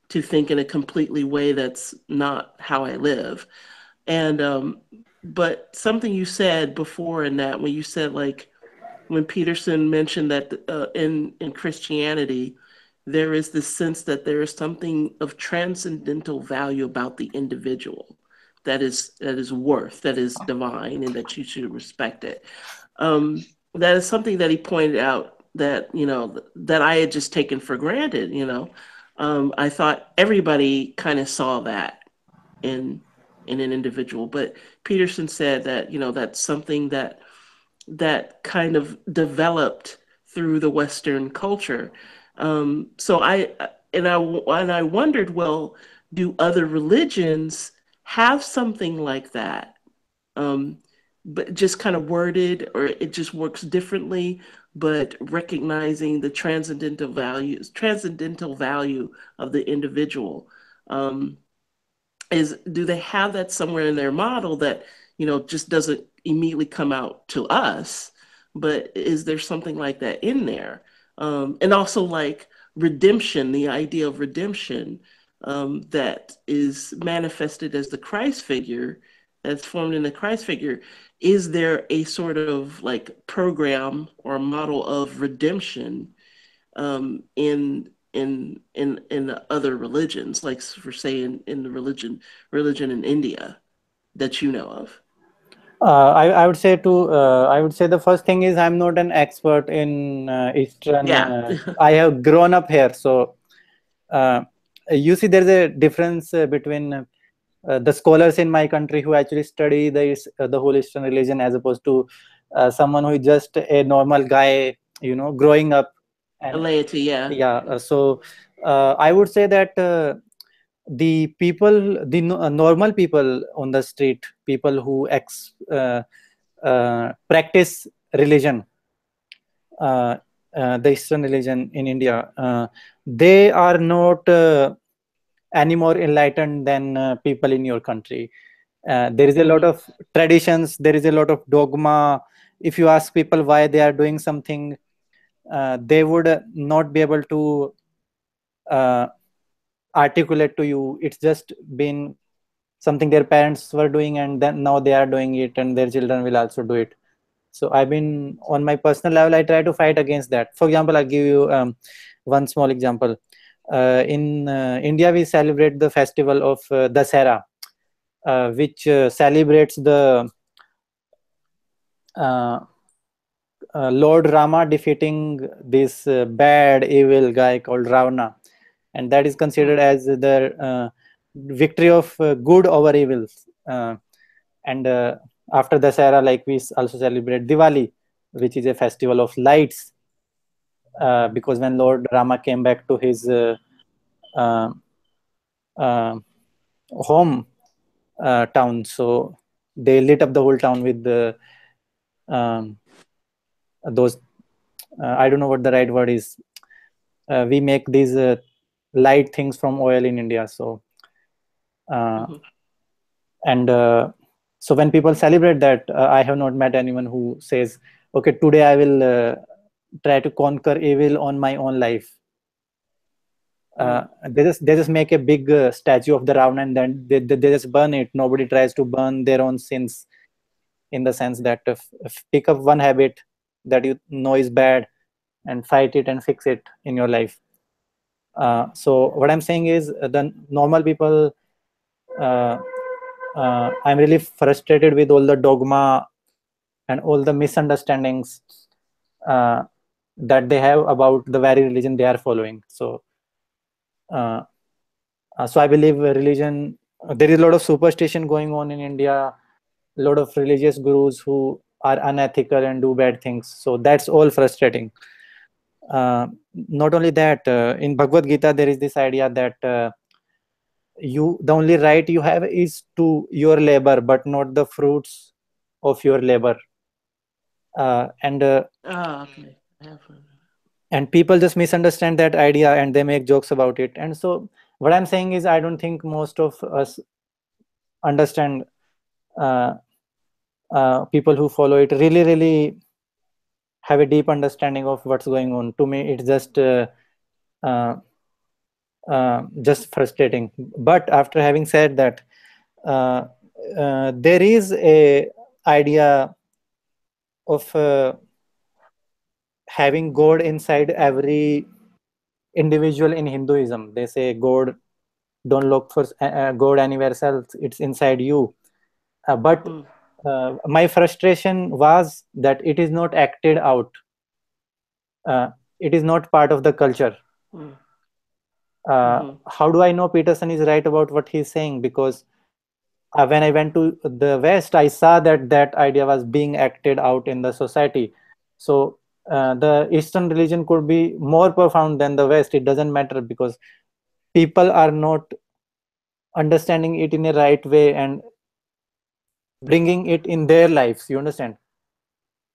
to think in a completely way that's not how I live. And but something you said before, in that, when you said, like, when Peterson mentioned that in Christianity, there is this sense that there is something of transcendental value about the individual that is worth, that is divine, and that you should respect it. That is something that he pointed out that, you know, that I had just taken for granted, you know. I thought everybody kind of saw that in an individual, but Peterson said that, you know, that's something that kind of developed through the Western culture. So I wondered, well, do other religions have something like that? But just kind of worded, or it just works differently, but recognizing the transcendental value of the individual. Do they have that somewhere in their model that, you know, just doesn't immediately come out to us, but is there something like that in there? And also, like, redemption, the idea of redemption, that is manifested as the Christ figure, that's formed in the Christ figure. Is there a sort of like program or model of redemption, in other religions, like for say in the religion in India that you know of? I would say the first thing is I'm not an expert in Eastern. Yeah. I have grown up here, so you see, there's a difference between the scholars in my country who actually study the whole Eastern religion, as opposed to someone who is just a normal guy, you know, growing up. A And laity, yeah. yeah, so I would say that the people, the normal people on the street, people who practice religion, the Eastern religion in India, they are not any more enlightened than people in your country. There is a lot of traditions, there is a lot of dogma. If you ask people why they are doing something, they would not be able to articulate to you. It's just been something their parents were doing, and then now they are doing it, and their children will also do it. So I've been, on my personal level, I try to fight against that. For example, I'll give you one small example. In India, we celebrate the festival of Dasara, which celebrates the Lord Rama defeating this bad, evil guy called Ravana. And that is considered as the victory of good over evil. And after Dasara, like, we also celebrate Diwali, which is a festival of lights, because when Lord Rama came back to his uh, home town, so they lit up the whole town with um, those, I don't know what the right word is. We make these light things from oil in India. So and so when people celebrate that, I have not met anyone who says, okay, today I will try to conquer evil on my own life. They just make a big statue of the Ravana, and then they just burn it. Nobody tries to burn their own sins, in the sense that if pick up one habit that you know is bad and fight it and fix it in your life. So what I'm saying is, the normal people, I'm really frustrated with all the dogma and all the misunderstandings that they have about the very religion they are following. So so I believe religion, there is a lot of superstition going on in India, a lot of religious gurus who are unethical and do bad things. So that's all frustrating. Not only that, in Bhagavad Gita, there is this idea that the only right you have is to your labor, but not the fruits of your labor. Okay. And people just misunderstand that idea, and they make jokes about it. And so what I'm saying is, I don't think most of us understand, people who follow it really have a deep understanding of what's going on. To me, it's just frustrating. But after having said that, there is a idea of having God inside every individual in Hinduism. They say God, don't look for God anywhere else, it's inside you. But my frustration was that it is not acted out. It is not part of the culture. How do I know Peterson is right about what he's saying? Because when I went to the West, I saw that that idea was being acted out in the society. So the Eastern religion could be more profound than the West. It doesn't matter, because people are not understanding it in a right way and bringing it in their lives. You understand?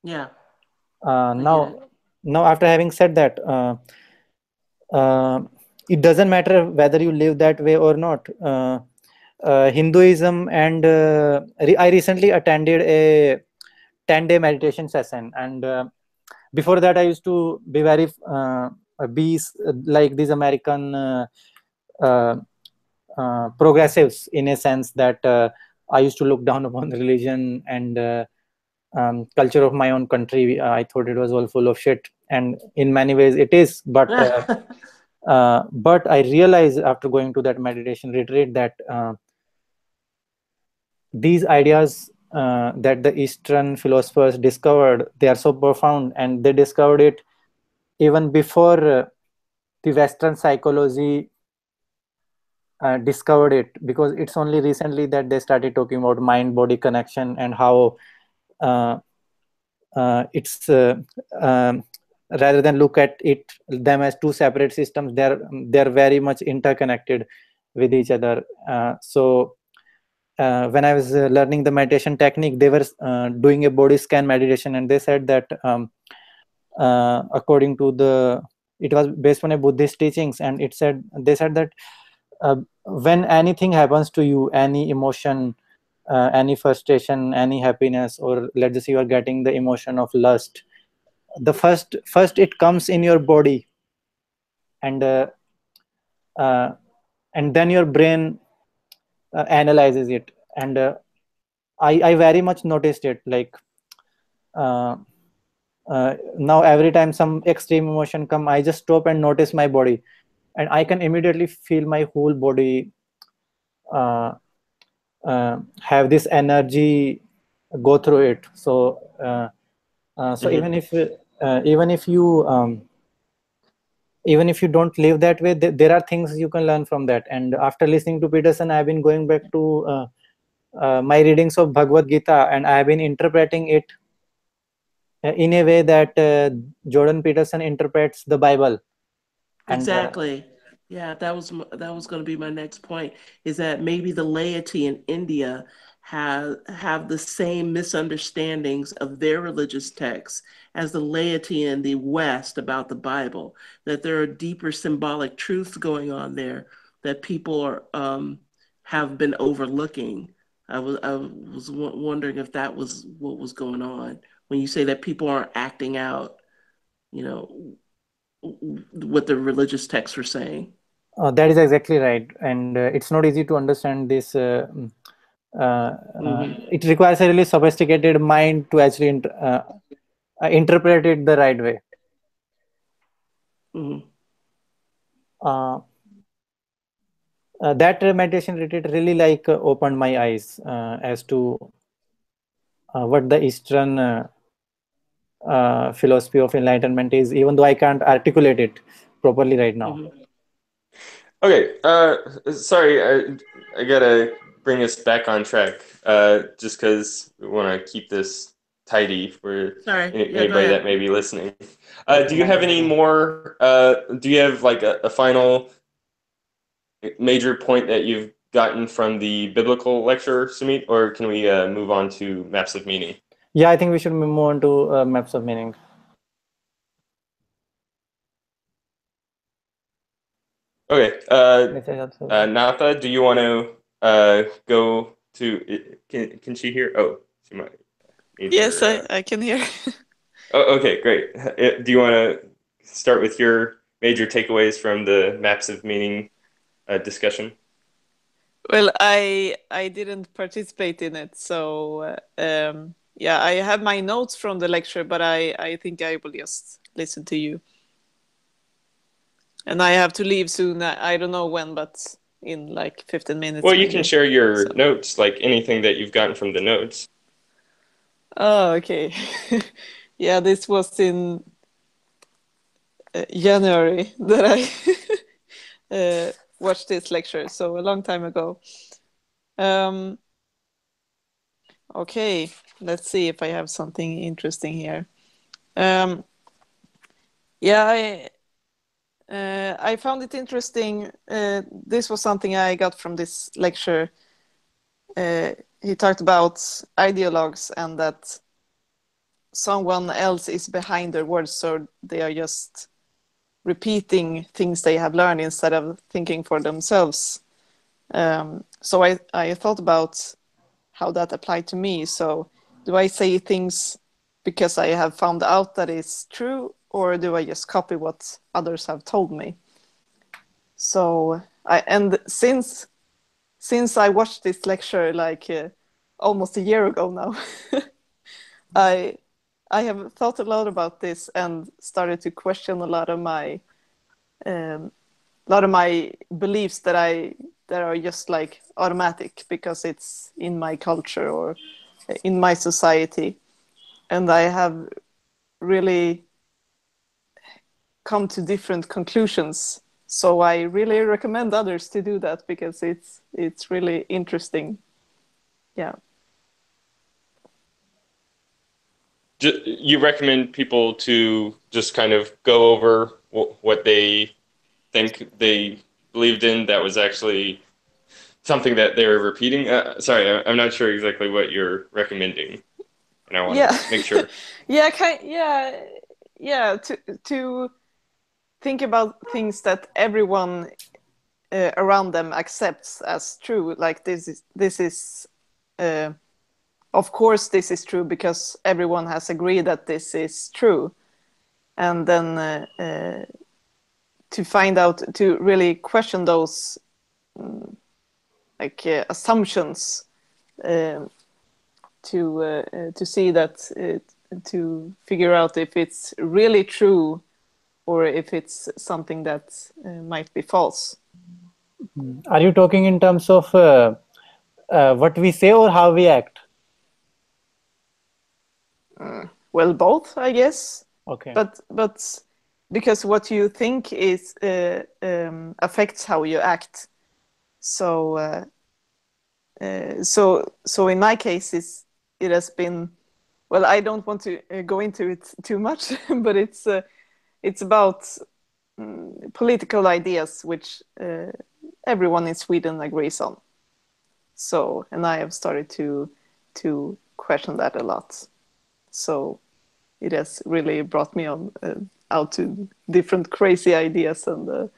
Yeah. Now after having said that, it doesn't matter whether you live that way or not. Hinduism, and I recently attended a 10-day meditation session, and before that I used to be very like these American uh, progressives, in a sense that I used to look down upon religion and culture of my own country. I thought it was all full of shit, and in many ways it is. But I realized after going to that meditation retreat that these ideas that the Eastern philosophers discovered, they are so profound, and they discovered it even before the Western psychology discovered it, because it's only recently that they started talking about mind-body connection and how it's rather than look at them as two separate systems, they're very much interconnected with each other. So when I was learning the meditation technique, they were doing a body scan meditation, and they said that according to it was based on a Buddhist teachings, and they said that when anything happens to you, any emotion, any frustration, any happiness, or let's just say you are getting the emotion of lust, the first it comes in your body, and then your brain analyzes it. And I very much noticed it, like now every time some extreme emotion come, I just stop and notice my body, and I can immediately feel my whole body have this energy go through it. So even if even if you don't live that way, there are things you can learn from that. And after listening to Peterson, I've been going back to my readings of Bhagavad Gita, and I have been interpreting it in a way that Jordan Peterson interprets the Bible. And exactly. Yeah, that was going to be my next point, is that maybe the laity in India have the same misunderstandings of their religious texts as the laity in the West about the Bible, that there are deeper symbolic truths going on there that people are have been overlooking. I was wondering if that was what was going on when you say that people aren't acting out, you know, what the religious texts were saying. that is exactly right, and it's not easy to understand this. It requires a really sophisticated mind to actually interpret it the right way. That meditation retreat really opened my eyes as to what the Eastern philosophy of enlightenment is, even though I can't articulate it properly right now. Okay, sorry, I gotta bring us back on track, just because we want to keep this tidy for anybody that may be listening. Do you have any more? Do you have like a final major point that you've gotten from the biblical lecture, Sumit, or can we move on to maps of meaning? Yeah, I think we should move on to maps of meaning. Okay. Natha, do you want to go to? Can she hear? Oh, she might. Yes, I can hear. Oh, okay, great. Do you want to start with your major takeaways from the maps of meaning discussion? Well, I didn't participate in it, so yeah, I have my notes from the lecture, but I think I will just listen to you. And I have to leave soon. I don't know when, but in like 15 minutes. Well, you maybe. can share your So. notes, like anything that you've gotten from the notes. Oh, okay. Yeah, this was in January that I watched this lecture, so a long time ago. Okay, let's see if I have something interesting here. Yeah, I found it interesting. This was something I got from this lecture. He talked about ideologues and that someone else is behind their words, so they are just repeating things they have learned instead of thinking for themselves. So I thought about how that applied to me. So do I say things because I have found out that it's true, or do I just copy what others have told me? So since I watched this lecture like almost a year ago now, I have thought a lot about this and started to question a lot of my beliefs that are just like automatic because it's in my culture or in my society, and I have really come to different conclusions. So I really recommend others to do that because it's really interesting. Yeah. You recommend people to just kind of go over what they think they believed in that was actually something that they were repeating. Sorry, I'm not sure exactly what you're recommending, and I want Yeah. to make sure. Yeah. To think about things that everyone around them accepts as true. Like this is of course this is true because everyone has agreed that this is true, and then to find out, to really question those assumptions, to see that, to figure out if it's really true or if it's something that might be false. Are you talking in terms of what we say or how we act? Well, both, I guess. Okay. But because what you think is affects how you act. So so in my case, it has been, well, I don't want to go into it too much, but it's about political ideas which everyone in Sweden agrees on. So, and I have started to question that a lot. So it has really brought me on out to different crazy ideas, and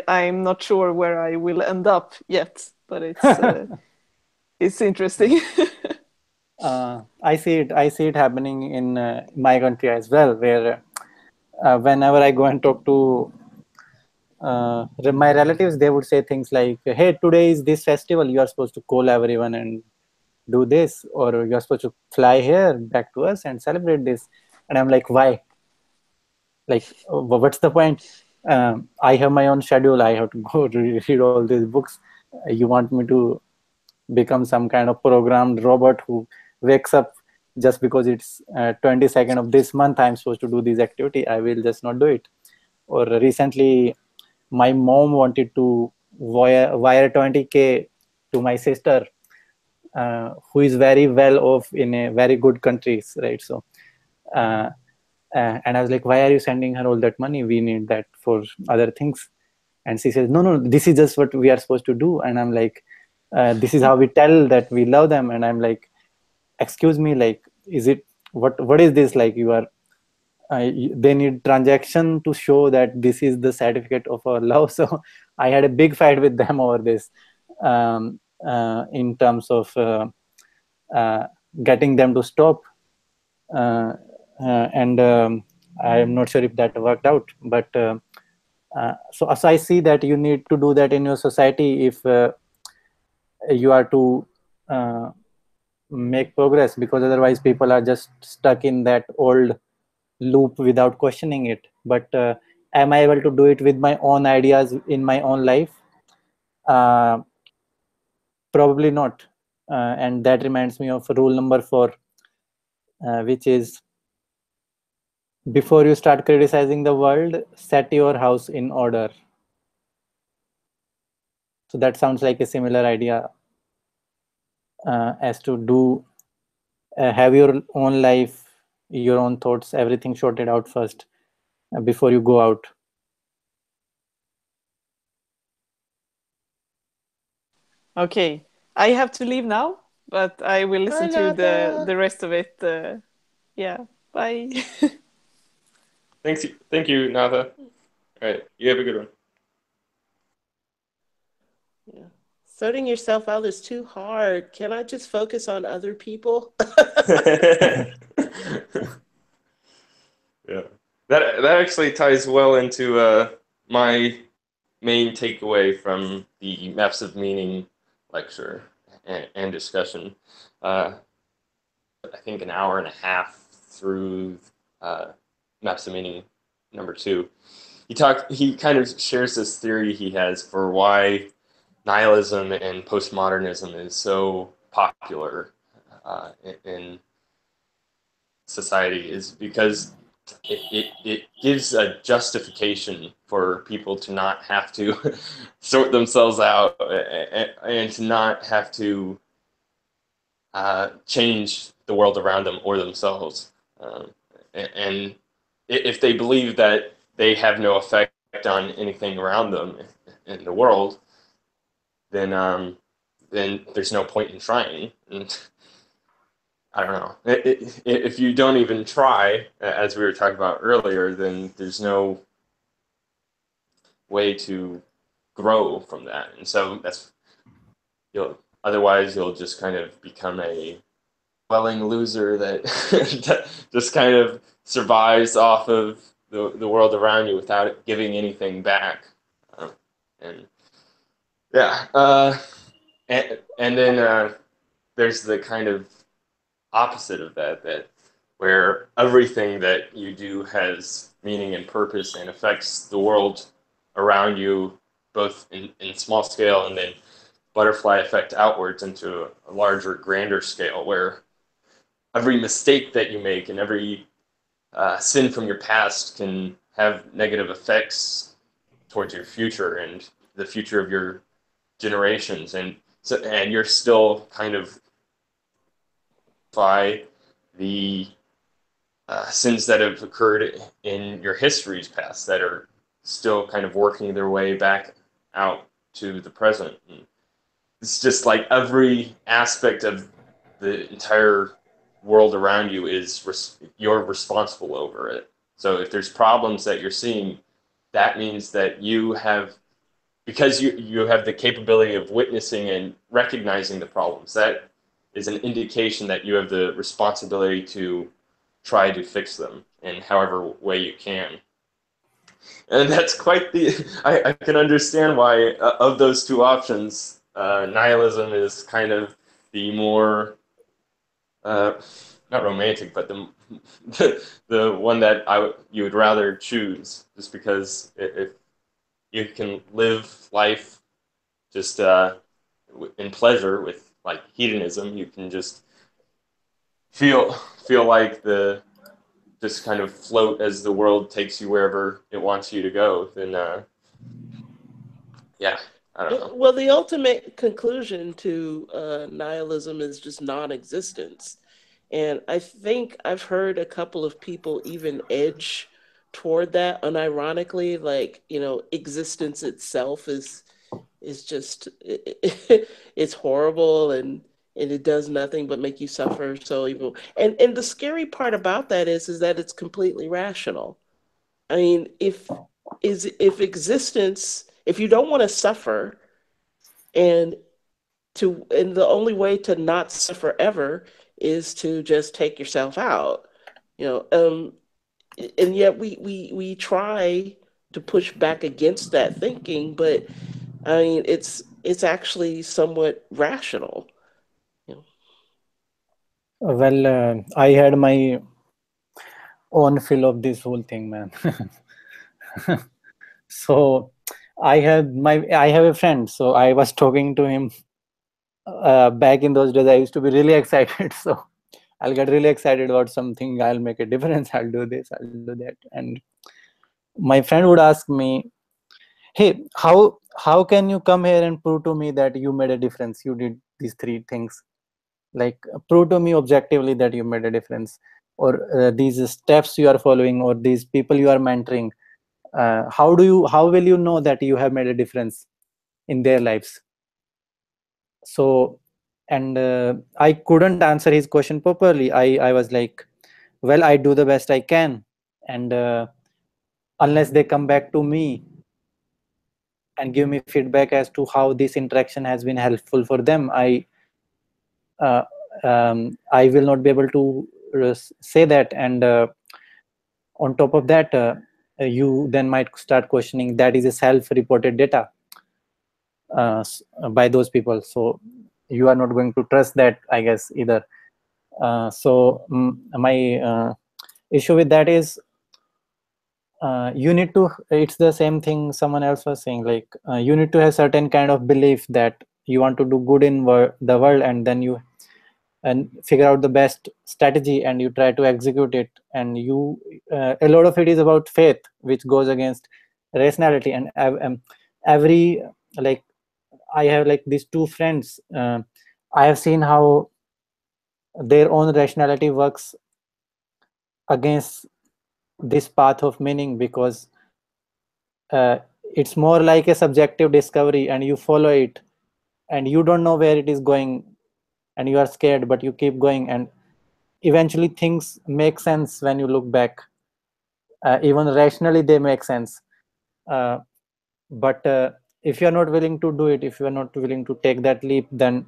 I'm not sure where I will end up yet, but it's interesting. I see it happening in my country as well, where whenever I go and talk to my relatives, they would say things like, hey, today is this festival, you are supposed to call everyone and do this, or you're supposed to fly here back to us and celebrate this. And I'm like, why? Like, what's the point? I have my own schedule, I have to go read all these books. You want me to become some kind of programmed robot who wakes up just because it's 22nd of this month, I'm supposed to do this activity? I will just not do it. Or recently my mom wanted to wire 20K to my sister, who is very well off in a very good countries, right? So and I was like, why are you sending her all that money? We need that for other things. And she says, no, this is just what we are supposed to do. And I'm like, this is how we tell that we love them. And I'm like, excuse me, like, is it, what is this? Like, you are, they need transaction to show that this is the certificate of our love. So I had a big fight with them over this, in terms of getting them to stop. And I'm not sure if that worked out, but so I see that you need to do that in your society if you are to make progress, because otherwise people are just stuck in that old loop without questioning it. But am I able to do it with my own ideas in my own life? Probably not. And that reminds me of rule number 4, which is, before you start criticizing the world, set your house in order. So that sounds like a similar idea, as to do have your own life, your own thoughts, everything sorted out first before you go out. Okay, I have to leave now, but I will listen to Natha. the rest of it. Yeah, bye. Thank you, Natha. All right, you have a good one. Yeah. Sorting yourself out is too hard. Can I just focus on other people? Yeah, that actually ties well into my main takeaway from the Maps of Meaning lecture and discussion. I think an hour and a half through Maps of Meaning number 2. He kind of shares this theory he has for why nihilism and postmodernism is so popular in society, is because it gives a justification for people to not have to sort themselves out and to not have to change the world around them or themselves. And if they believe that they have no effect on anything around them in the world, then there's no point in trying. And I don't know. If you don't even try, as we were talking about earlier, then there's no way to grow from that. And so otherwise you'll just kind of become a dwelling loser that just kind of survives off of the world around you without giving anything back. And yeah, and then there's the kind of opposite of that where everything that you do has meaning and purpose and affects the world around you, both in small scale and then butterfly effect outwards into a larger, grander scale, where every mistake that you make and every sin from your past can have negative effects towards your future and the future of your generations, and you're still kind of by the sins that have occurred in your history's past that are still kind of working their way back out to the present. And it's just like every aspect of the entire world around you is you're responsible over it. So if there's problems that you're seeing, that means that you have, because you have the capability of witnessing and recognizing the problems, that is an indication that you have the responsibility to try to fix them in however way you can. And that's quite I can understand why, of those two options, nihilism is kind of the more, not romantic, but the one that you would rather choose, just because if you can live life just in pleasure with like hedonism, you can just feel like just kind of float as the world takes you wherever it wants you to go. Then yeah, I don't know. Well, the ultimate conclusion to nihilism is just non-existence. And I think I've heard a couple of people even edge toward that unironically, like, existence itself is just it's horrible, and it does nothing but make you suffer. So even and the scary part about that is that it's completely rational. I mean, if existence, if you don't want to suffer, and the only way to not suffer ever is to just take yourself out, and yet we try to push back against that thinking, but I mean, it's actually somewhat rational. Well, I had my own fill of this whole thing, man. So I have a friend. So I was talking to him back in those days. I used to be really excited. So I'll get really excited about something. I'll make a difference. I'll do this. I'll do that. And my friend would ask me, "Hey, how can you come here and prove to me that you made a difference? You did these three things. Like prove to me objectively that you made a difference, or these steps you are following, or these people you are mentoring. How will you know that you have made a difference in their lives?" So, and I couldn't answer his question properly. I was like, well, I do the best I can, and unless they come back to me and give me feedback as to how this interaction has been helpful for them, uh, I will not be able to say that. And on top of that, you then might start questioning that is a self-reported data by those people. So you are not going to trust that, I guess, either. My issue with that is you need to, it's the same thing someone else was saying, like you need to have certain kind of belief that you want to do good in the world, and then you and figure out the best strategy and you try to execute it. And you a lot of it is about faith, which goes against rationality. And every, like, I have like these two friends, I have seen how their own rationality works against this path of meaning, because it's more like a subjective discovery and you follow it and you don't know where it is going and you are scared, but you keep going, and eventually things make sense when you look back. Even rationally they make sense, uh, but if you're not willing to do it, if you're not willing to take that leap, then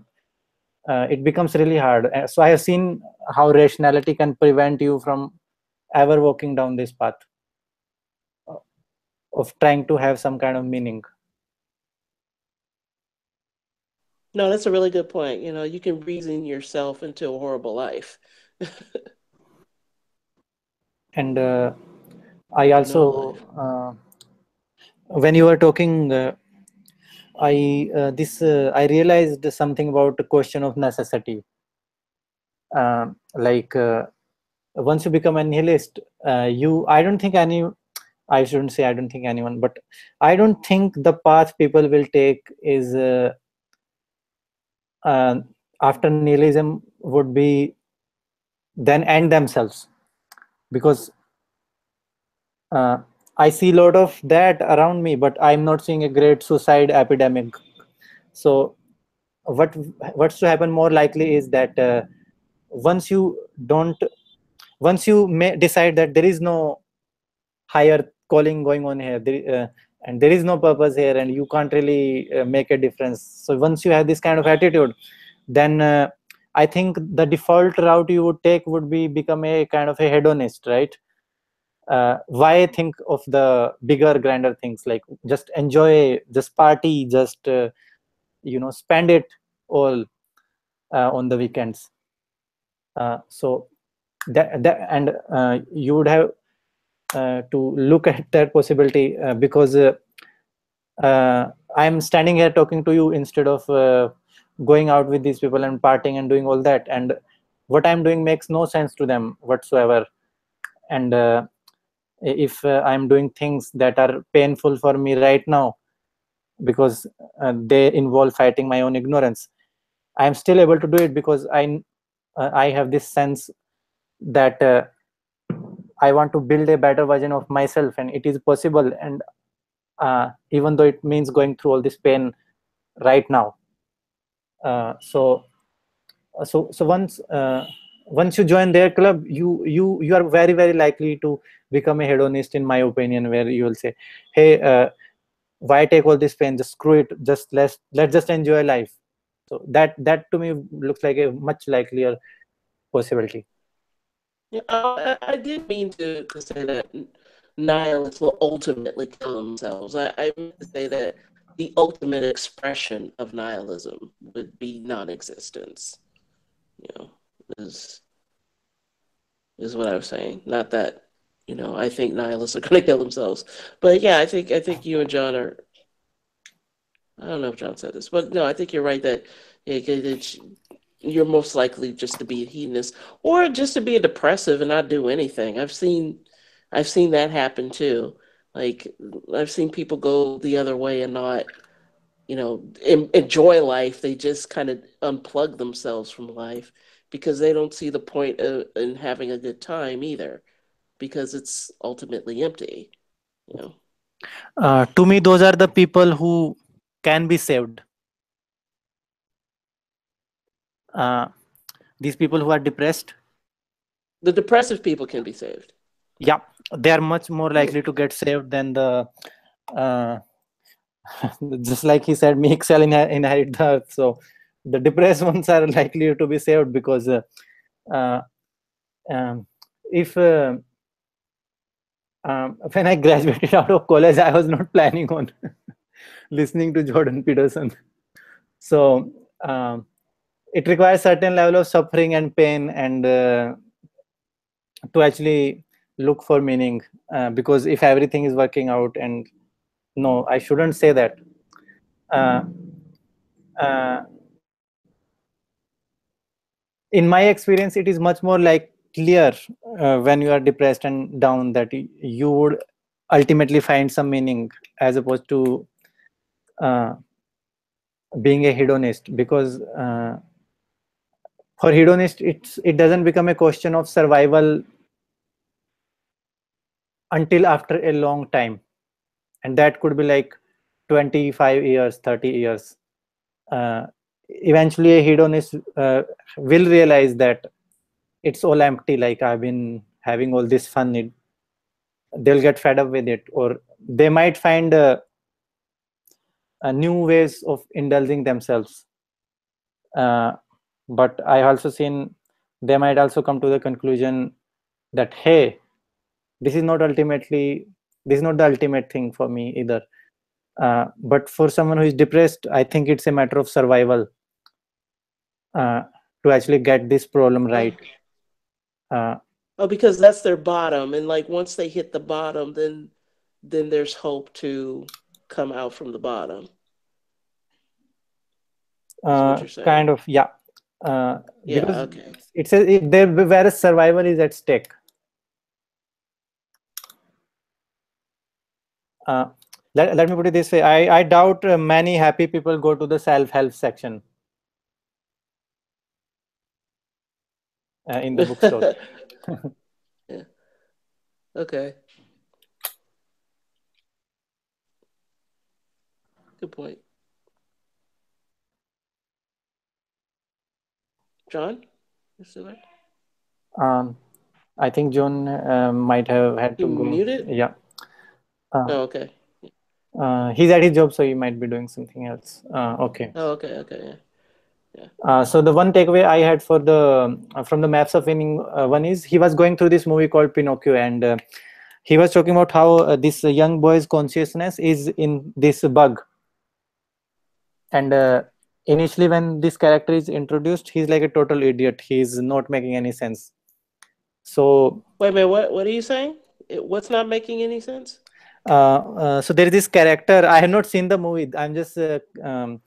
it becomes really hard. So I have seen how rationality can prevent you from ever walking down this path of trying to have some kind of meaning. No, that's a really good point. You know, you can reason yourself into a horrible life. And I Or no also, life. when you were talking, I realized something about the question of necessity. Like once you become a nihilist, I don't think I shouldn't say I don't think anyone, but I don't think the path people will take is uh, after nihilism would be then end themselves, because uh, I see a lot of that around me, but I'm not seeing a great suicide epidemic. So what what's to happen more likely is that once you don't once you may decide that there is no higher calling going on here, and there is no purpose here, and you can't really make a difference. So once you have this kind of attitude, then I think the default route you would take would be become a kind of a hedonist, right? Why think of the bigger, grander things, like just enjoy, just party, just spend it all on the weekends. So that and you would have to look at that possibility, because I'm standing here talking to you instead of going out with these people and partying and doing all that, and what I'm doing makes no sense to them whatsoever. And if I'm doing things that are painful for me right now because they involve fighting my own ignorance, I'm still able to do it because I have this sense that I want to build a better version of myself, and it is possible. And even though it means going through all this pain right now, so once you join their club, you are very, very likely to become a hedonist, in my opinion, where you will say, hey, why take all this pain? Just screw it. Just let's just enjoy life. So that to me looks like a much likelier possibility. Yeah, I did mean to say that nihilists will ultimately kill themselves. I meant to say that the ultimate expression of nihilism would be non-existence. You know, is is what I was saying. Not that, I think nihilists are going to kill themselves. But yeah, I think you and John are. I don't know if John said this, but no, I think you're right that you're most likely just to be a hedonist or just to be a depressive and not do anything. I've seen that happen too. Like I've seen people go the other way and not, enjoy life. They just kind of unplug themselves from life because they don't see the point in having a good time either, because it's ultimately empty. To me, those are the people who can be saved. These people who are depressed, The depressive people can be saved. yeah, they are much more likely to get saved than the uh, just like he said, meek shall inherit the earth. So the depressed ones are likely to be saved because uh, um, if when I graduated out of college, I was not planning on listening to Jordan Peterson. So it requires certain level of suffering and pain and to actually look for meaning, because if everything is working out, and no, I shouldn't say that. Uh, uh, in my experience, it is much more like clear when you are depressed and down that you would ultimately find some meaning, as opposed to uh, being a hedonist, because for hedonist it doesn't become a question of survival until after a long time, and that could be like 25 years, 30 years. Eventually a hedonist will realize that it's all empty, like I've been having all this fun. They'll get fed up with it, or they might find new ways of indulging themselves. But I also seen they might also come to the conclusion that, hey, this is not the ultimate thing for me either. But for someone who is depressed, I think it's a matter of survival to actually get this problem right. Because that's their bottom, and like once they hit the bottom, then there's hope to come out from the bottom. What you're saying. Kind of, yeah. Yeah, Because okay. whereas survival is at stake. Let me put it this way. I doubt many happy people go to the self-help section in the bookstore. Yeah. Okay. Good point. John, you still there? I think John might have had to go. Muted? Yeah. Oh, okay. He's at his job, so he might be doing something else. Okay. Oh, okay, yeah. So the one takeaway I had from the Maps of Winning one is he was going through this movie called Pinocchio, and he was talking about how this young boy's consciousness is in this bug. And initially, when this character is introduced, he's like a total idiot. He's not making any sense. So wait a minute, what are you saying? What's not making any sense? So there is this character. I have not seen the movie. I'm just Pinocchio,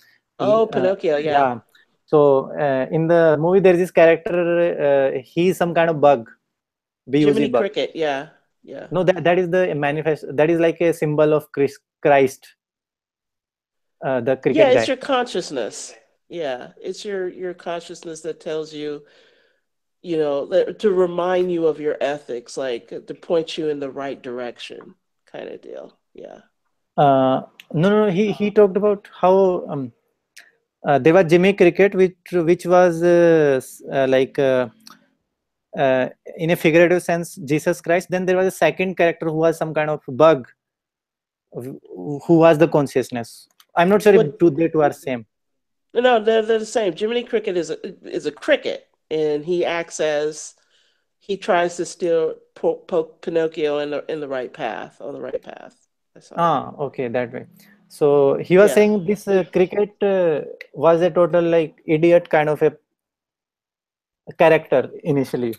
yeah. So in the movie, there is this character. He's some kind of bug. Jiminy bug. Cricket, yeah. No, that is the manifest. That is like a symbol of Christ. The cricket Yeah, it's guy. your consciousness. Yeah, it's your consciousness that tells you, to remind you of your ethics, like to point you in the right direction, kind of deal. Yeah. No. He talked about how there was Jimmy Cricket, which was like in a figurative sense Jesus Christ. Then there was a second character who was some kind of bug, who was the consciousness. I'm not sure if they two are same. No, they're the same. Jiminy Cricket is a cricket, and he tries to still poke Pinocchio in the right path, on the right path. Okay, that way. So he was saying this cricket was a total like idiot kind of a character initially,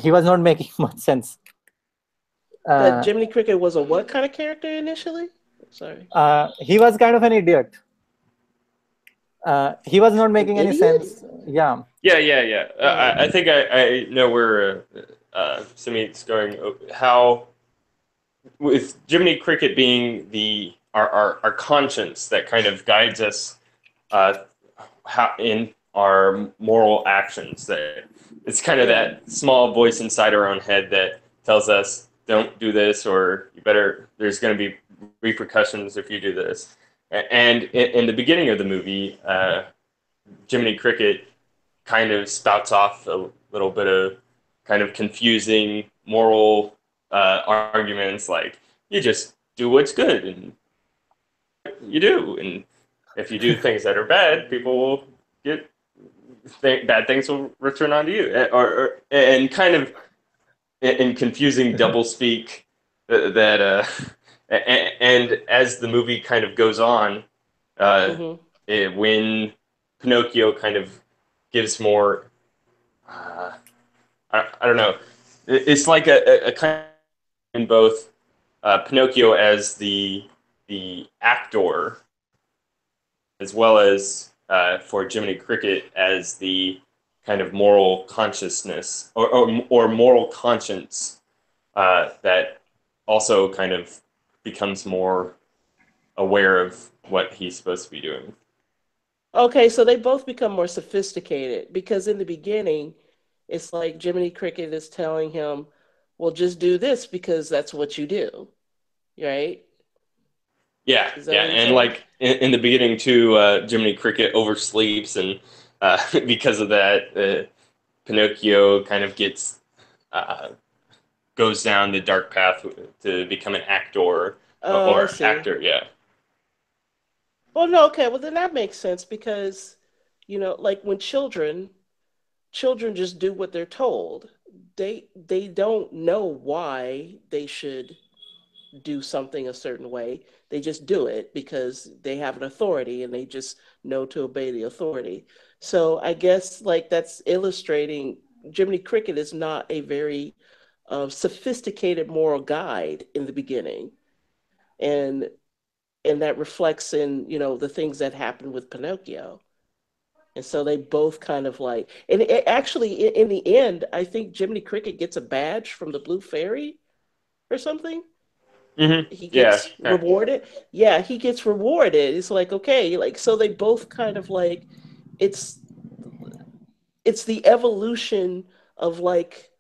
he was not making much sense. That Jiminy Cricket was a what kind of character initially? Sorry. He was kind of an idiot. He was not An making any idiot? sense. Yeah. Yeah. I think I know where Sumit's going. How with Jiminy Cricket being our conscience that kind of guides us how in our moral actions. That it's kind of that small voice inside our own head that tells us don't do this, or you better. There's going to be repercussions if you do this. And in the beginning of the movie, Jiminy Cricket kind of spouts off a little bit of kind of confusing moral arguments, like you just do what's good, and you do, and if you do things that are bad, people will get bad things will return onto you, and kind of in confusing doublespeak that and as the movie kind of goes on, when Pinocchio kind of gives more, I don't know, it's like a kind of in both Pinocchio as the actor, as well as for Jiminy Cricket as the kind of moral consciousness or moral conscience that also kind of becomes more aware of what he's supposed to be doing. Okay, so they both become more sophisticated because in the beginning, it's like Jiminy Cricket is telling him, well, just do this because that's what you do, right? Yeah, Is that what you're and saying? like in the beginning too, Jiminy Cricket oversleeps, and because of that, Pinocchio kind of gets goes down the dark path to become an actor Oh, I or see. actor. Yeah, Well, no, okay, well then that makes sense because, like when children just do what they're told. They don't know why they should do something a certain way. They just do it because they have an authority and they just know to obey the authority. So I guess like that's illustrating Jiminy Cricket is not a very sophisticated moral guide in the beginning, and that reflects in the things that happen with Pinocchio. And so they both kind of like, and actually in the end, I think Jiminy Cricket gets a badge from the Blue Fairy or something. He yeah. gets rewarded. Yeah, he gets rewarded. It's like, okay, like so they both kind of like it's it's the evolution of like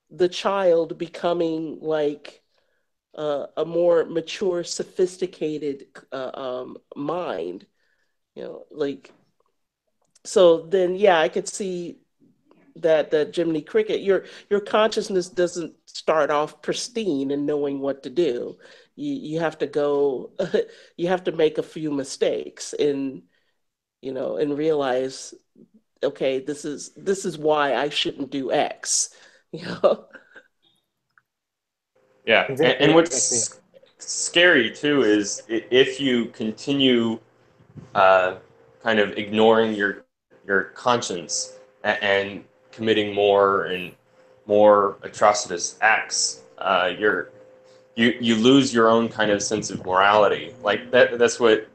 the child becoming like a more mature, sophisticated mind. Like so. Then yeah, I could see that Jiminy Cricket, your consciousness doesn't start off pristine and knowing what to do. You have to go, you have to make a few mistakes and and realize, okay, this is why I shouldn't do X. You know. Yeah, Exactly. and Exactly. what's scary too is if you continue kind of ignoring your conscience and committing more and more atrocious acts, you lose your own kind of sense of morality. Like that's what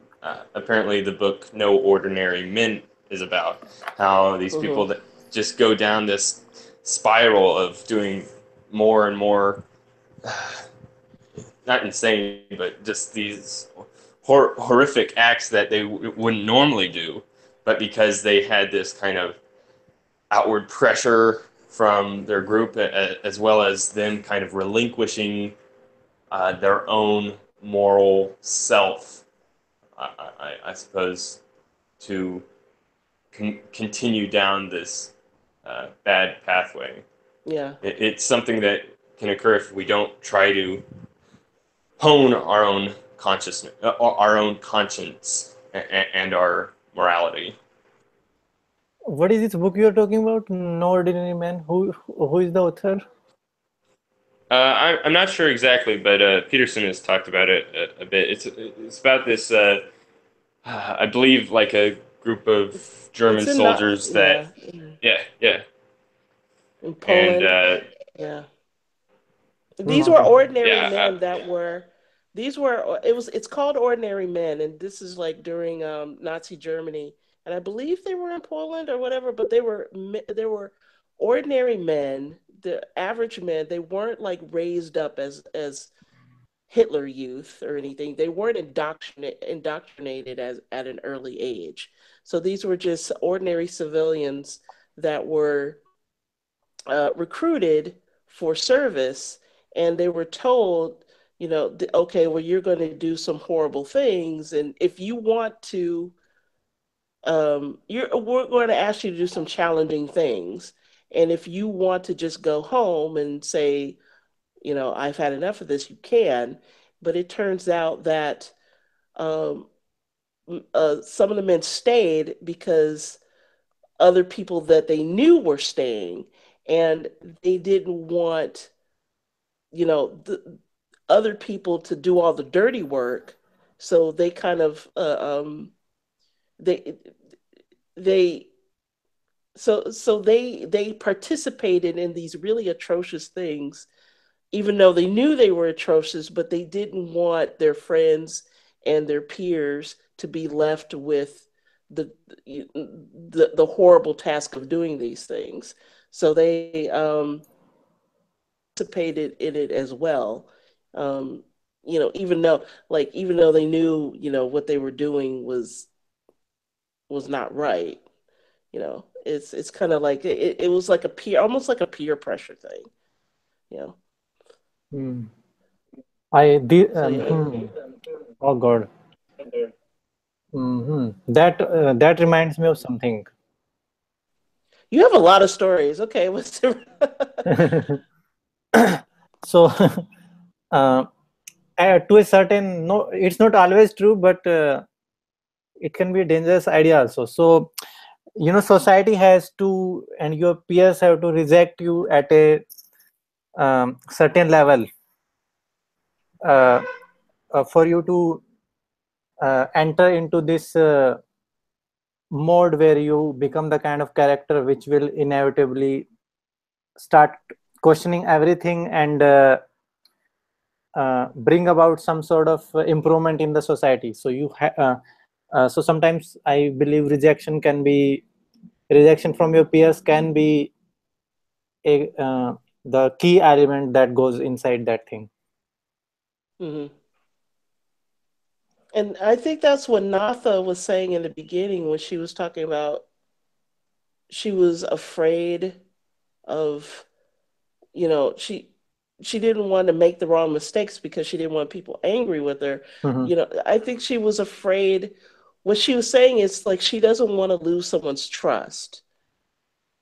apparently the book No Ordinary Men is about. How these people that just go down this spiral of doing more and more, not insane, but just these horrific acts that they wouldn't normally do, but because they had this kind of outward pressure from their group, as well as them kind of relinquishing their own moral self, I suppose, to continue down this bad pathway. Yeah. It's something that can occur if we don't try to hone our own consciousness, our own conscience, and our morality. What is this book you're talking about? No Ordinary Man. Who is the author? I'm not sure exactly, but Peterson has talked about it a bit. It's about this, I believe, like a group of It's German in not soldiers that, yeah. yeah, In And Poland, yeah. These were Okay. ordinary yeah, men that were. These were. It's called Ordinary Men, and this is like during Nazi Germany, and I believe they were in Poland or whatever. But they were ordinary men, the average men. They weren't like raised up as Hitler youth or anything. They weren't indoctrinated as at an early age. So these were just ordinary civilians that were recruited for service, and they were told, okay, well, you're going to do some horrible things, and if you want to, we're going to ask you to do some challenging things, and if you want to just go home and say, I've had enough of this, you can. But it turns out that um, some of the men stayed because other people that they knew were staying, and they didn't want, the other people to do all the dirty work. So they kind of they they they participated in these really atrocious things, even though they knew they were atrocious, but they didn't want their friends and their peers to be left with the the horrible task of doing these things. So they participated in it as well. Um, even though they knew, what they were doing was not right. It's kind of like it was like almost like a peer pressure thing. You know. Hmm. I the So yeah. Oh God. That reminds me of something. You have a lot of stories. Okay, what's the So, uh, to a certain, no, it's not always true, but it can be a dangerous idea also. So, society has to, and your peers have to reject you at a certain level uh, for you to enter into this mode where you become the kind of character which will inevitably start questioning everything and bring about some sort of improvement in the society. So so sometimes I believe rejection from your peers can be the key element that goes inside that thing. hmm And I think that's what Natha was saying in the beginning when she was talking about she was afraid of, you know, she didn't want to make the wrong mistakes because she didn't want people angry with her. Mhm. I think she was afraid. What she was saying is like she doesn't want to lose someone's trust,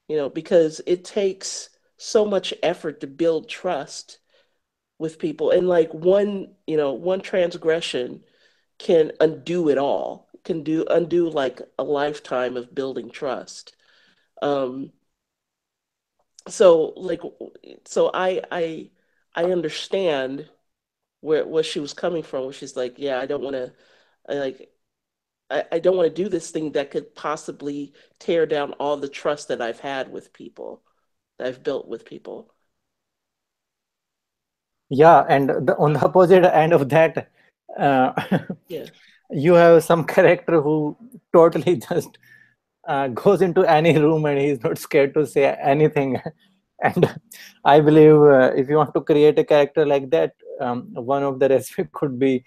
because it takes so much effort to build trust with people. And like one transgression can undo it all, can undo like a lifetime of building trust. Um, so like so I understand where she was coming from, where she's like, yeah, I don't want to I like I don't want to do this thing that could possibly tear down all the trust that I've had with people, that I've built with people. Yeah, and on the opposite end of that, uh, Yeah. you have some character who totally just goes into any room and he's not scared to say anything. And I believe if you want to create a character like that, one of the recipes could be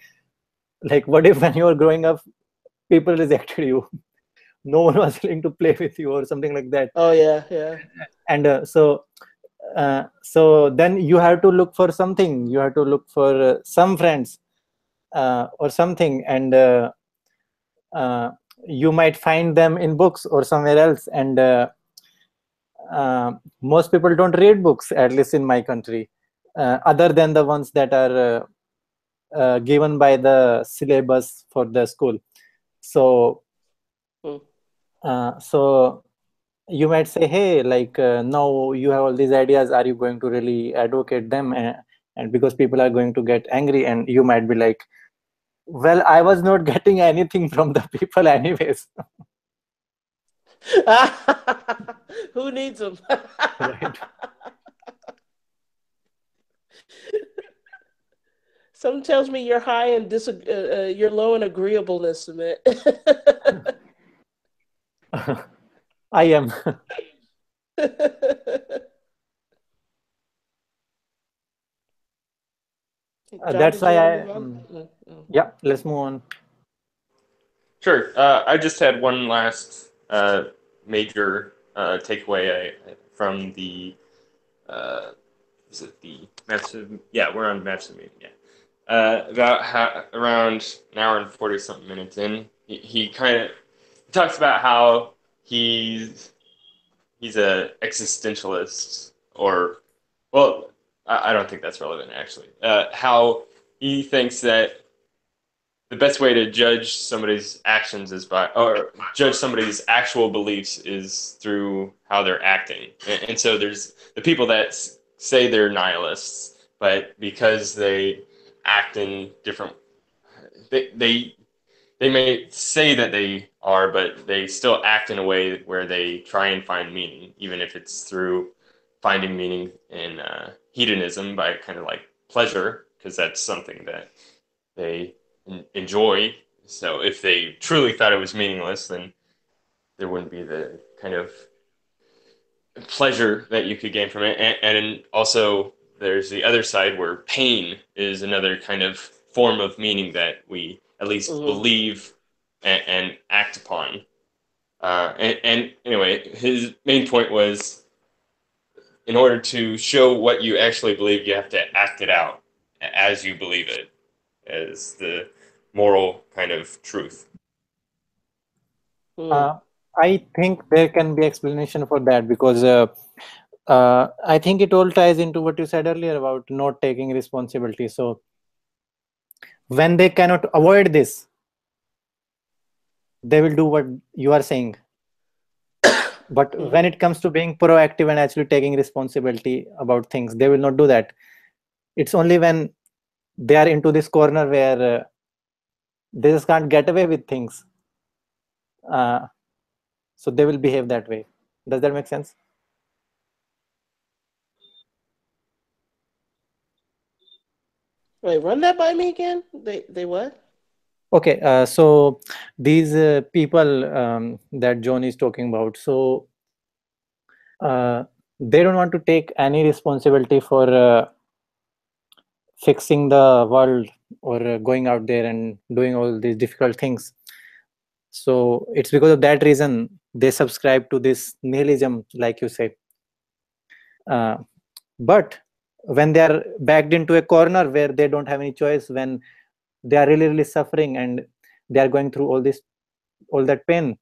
like, what if when you were growing up, people rejected you? No one was willing to play with you or something like that. Oh yeah, yeah. And so then you have to look for something. You have to look for some friends or something, and uh, you might find them in books or somewhere else. And most people don't read books, at least in my country, other than the ones that are given by the syllabus for the school. So Hmm. so you might say, hey, like now you have all these ideas, are you going to really advocate them? And because people are going to get angry, and you might be like, well, I was not getting anything from the people anyways. Who needs them? Right. Someone tells me you're high in you're low in agreeableness, Sumit. I am. John, That's did you why want to I. move on? Yeah, let's move on. Sure. I just had one last major takeaway from the is it the Matsu? Yeah, we're on Matsu meeting. Yeah, about how around an hour and 40 something minutes in, he kind of talks about how he's a existentialist, or well, I don't think that's relevant actually. How he thinks that the best way to judge somebody's actions is by, or judge somebody's actual beliefs is through how they're acting. And so there's the people that say they're nihilists, but because they act in different, they they may say that they are, but they still act in a way where they try and find meaning, even if it's through finding meaning in hedonism by kind of like pleasure, because that's something that they enjoy. So if they truly thought it was meaningless, then there wouldn't be the kind of pleasure that you could gain from it. And also, there's the other side where pain is another kind of form of meaning that we at least Mm-hmm. believe and act upon. And anyway, his main point was in order to show what you actually believe, you have to act it out as you believe it, as the moral kind of truth. Mm. I think there can be explanation for that because I think it all ties into what you said earlier about not taking responsibility. So when they cannot avoid this, they will do what you are saying. But when it comes to being proactive and actually taking responsibility about things, they will not do that. It's only when they are into this corner where they just can't get away with things. So they will behave that way. Does that make sense? Wait, run that by me again. They what? Okay, so these people that John is talking about, so they don't want to take any responsibility for fixing the world or going out there and doing all these difficult things. So it's because of that reason they subscribe to this nihilism, like you say. But when they are backed into a corner where they don't have any choice, when they are really, really suffering and they are going through all that pain,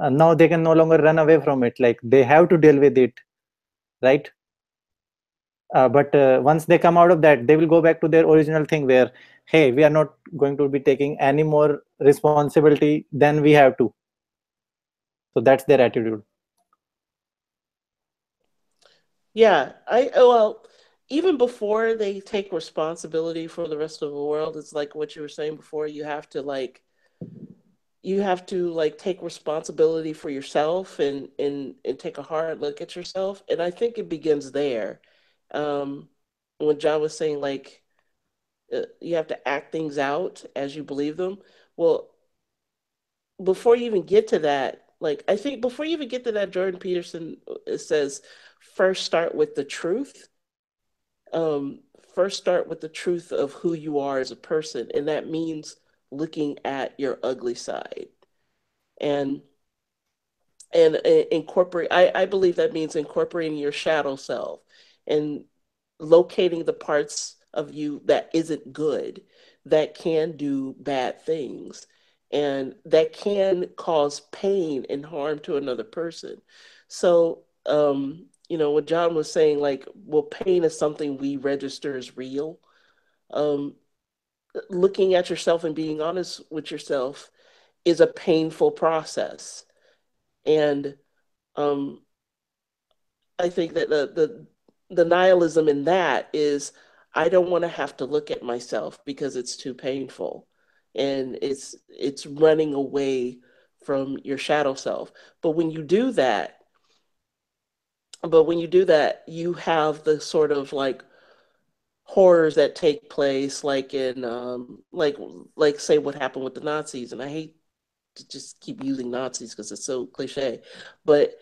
now they can no longer run away from it. Like they have to deal with it, right? But once they come out of that, they will go back to their original thing where, hey, we are not going to be taking any more responsibility than we have to. So that's their attitude. Yeah, well, even before they take responsibility for the rest of the world, it's like what you were saying before. You have to like take responsibility for yourself and take a hard look at yourself. And I think it begins there. Um, when John was saying like you have to act things out as you believe them. Well, before you even get to that, like I think before you even get to that, Jordan Peterson says first start with the truth. First start with the truth of who you are as a person, and that means looking at your ugly side and incorporate. I believe that means incorporating your shadow self and locating the parts of you that isn't good, that can do bad things, and that can cause pain and harm to another person. So, what John was saying, like, well, pain is something we register as real. Um, Looking at yourself and being honest with yourself is a painful process. And um, I think that the nihilism in that is I don't want to have to look at myself because it's too painful, and it's running away from your shadow self. But when you do that, you have the sort of like horrors that take place, like in like say what happened with the Nazis. And I hate to just keep using Nazis because it's so cliche, but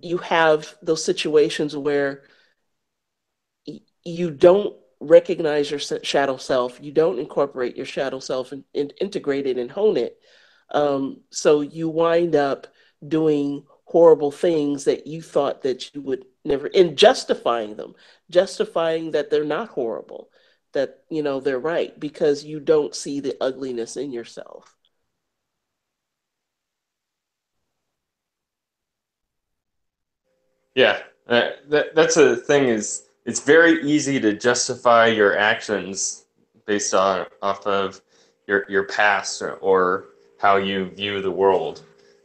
you have those situations where you don't recognize your shadow self, you don't incorporate your shadow self and integrate it and hone it. So you wind up doing horrible things that you thought that you would never, and justifying them, justifying that they're not horrible, that they're right, because you don't see the ugliness in yourself. Yeah, that's a thing. Is it's very easy to justify your actions based on off of your past or how you view the world,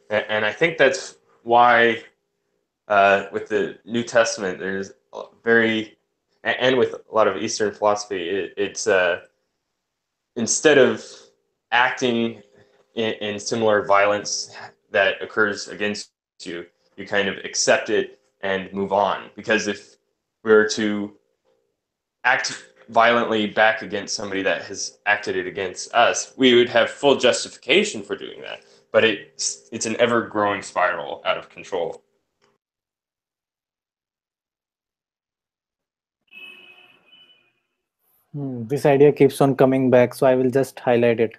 and I think that's why with the New Testament there's very and with a lot of Eastern philosophy it's instead of acting in similar violence that occurs against you, you kind of accept it and move on. Because if we were to act violently back against somebody that has acted it against us, we would have full justification for doing that. But it's an ever growing spiral out of control. This idea keeps on coming back, so I will just highlight it.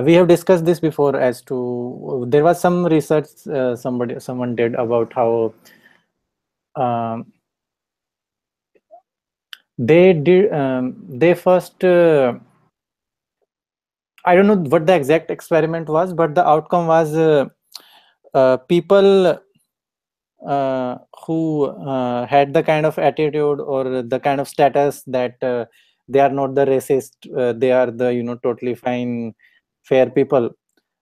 We have discussed this before as to there was some research someone did about how they first I don't know what the exact experiment was, but the outcome was people who had the kind of attitude or the kind of status that they are not the racist, they are the totally fine, fair people.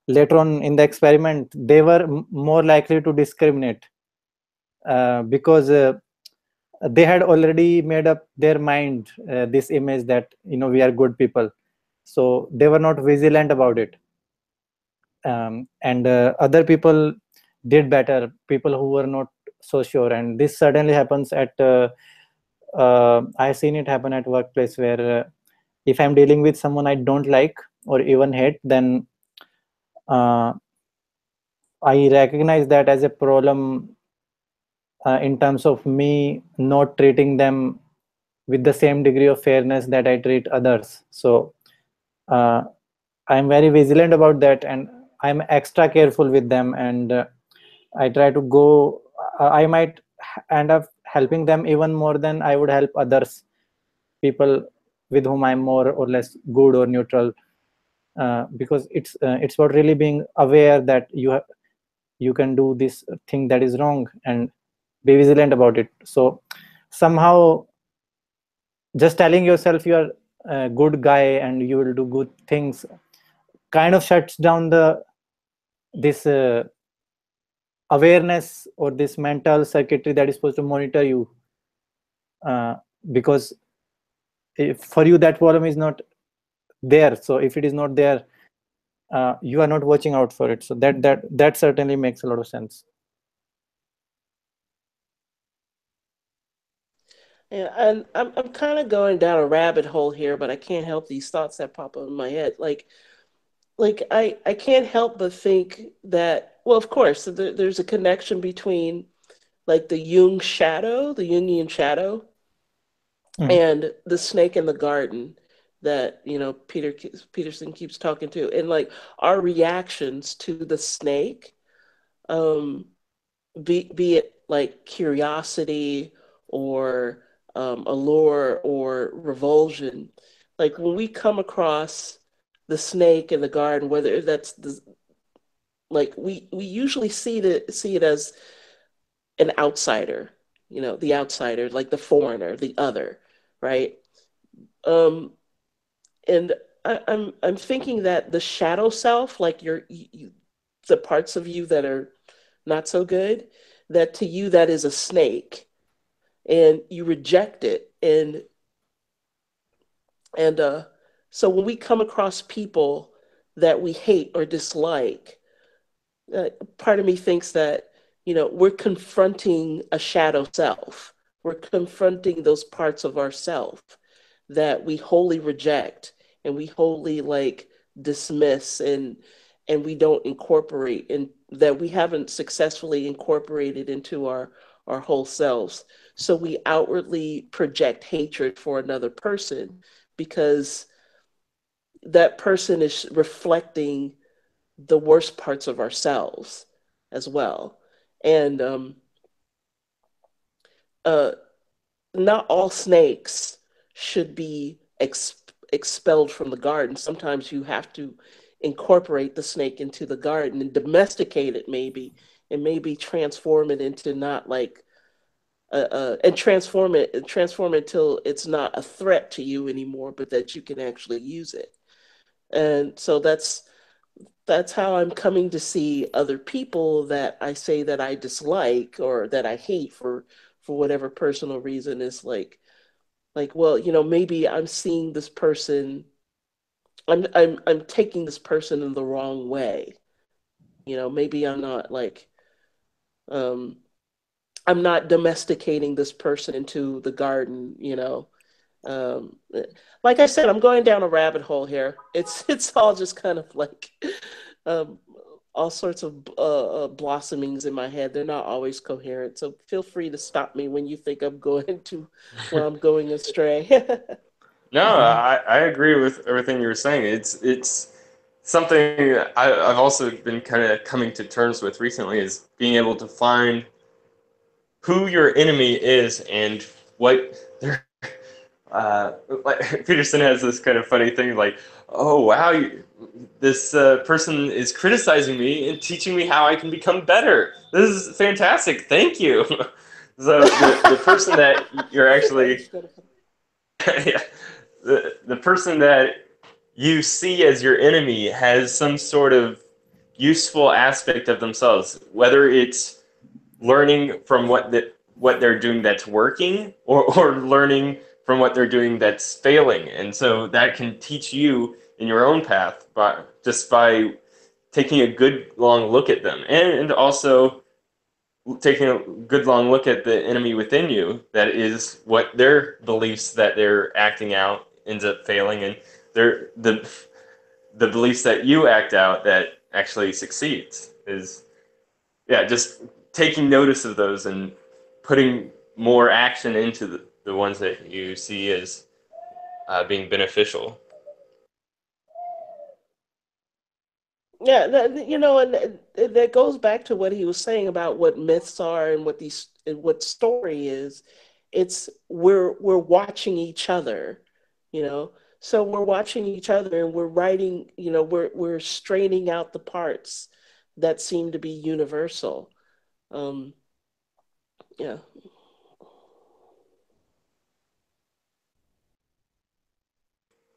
Later on in the experiment, they were more likely to discriminate because they had already made up their mind this image that we are good people, so they were not vigilant about it. And other people did better, people who were not so sure. And this certainly happens at I've seen it happen at workplace, where if I'm dealing with someone I don't like or even hate, then I recognize that as a problem in terms of me not treating them with the same degree of fairness that I treat others. So I'm very vigilant about that, and I'm extra careful with them, and I try to go, I might end up helping them even more than I would help others, people with whom I'm more or less good or neutral, because it's about really being aware that you can do this thing that is wrong and be vigilant about it. So somehow just telling yourself you are a good guy and you will do good things kind of shuts down this awareness or this mental circuitry that is supposed to monitor you, because for you that problem is not there. So if it is not there, you are not watching out for it. So that certainly makes a lot of sense. Yeah, and I'm kind of going down a rabbit hole here, but I can't help these thoughts that pop up in my head. Like I can't help but think that, well, of course, there's a connection between like the the Jungian shadow, and the snake in the garden that Peterson keeps talking to, and like our reactions to the snake, be it like curiosity or allure or revulsion. Like when we come across the snake in the garden, whether that's like we usually see it as an outsider, the outsider, like the foreigner, the other, right? Um, and I'm thinking that the shadow self, like the parts of you that are not so good, that to you that is a snake, and you reject it, and So when we come across people that we hate or dislike, part of me thinks that, we're confronting a shadow self. We're confronting those parts of ourself that we wholly reject and we wholly like dismiss, and we don't incorporate, and that we haven't successfully incorporated into our whole selves. So we outwardly project hatred for another person because that person is reflecting the worst parts of ourselves as well. And uh, not all snakes should be expelled from the garden. Sometimes you have to incorporate the snake into the garden and domesticate it, maybe, and maybe transform it into not like and transform it till it's not a threat to you anymore, but that you can actually use it. And so that's how I'm coming to see other people that I say that I dislike or that I hate for whatever personal reason, is like, well, maybe I'm seeing this person, I'm taking this person in the wrong way. Maybe I'm not like um I'm not domesticating this person into the garden. Um, like I said, I'm going down a rabbit hole here. It's all just kind of like um, all sorts of blossomings in my head. They're not always coherent. So feel free to stop me when you think I'm going to where I'm going astray. No, I agree with everything you were saying. It's something I've also been kind of coming to terms with recently, is being able to find who your enemy is and what their like Peterson has this kind of funny thing like, oh wow, this person is criticizing me and teaching me how I can become better. This is fantastic. Thank you. So the person that you're actually yeah, the person that you see as your enemy has some sort of useful aspect of themselves, whether it's learning from what they're doing that's working, or learning from what they're doing that's failing. And so that can teach you in your own path by taking a good long look at them, and also taking a good long look at the enemy within you, that is what their beliefs that they're acting out ends up failing, and the beliefs that you act out that actually succeeds. Is yeah, just taking notice of those and putting more action into the ones that you see as being beneficial. Yeah, and that goes back to what he was saying about what myths are and what story is. It's we're watching each other, you know. So we're watching each other and we're writing, we're straining out the parts that seem to be universal. Um, yeah.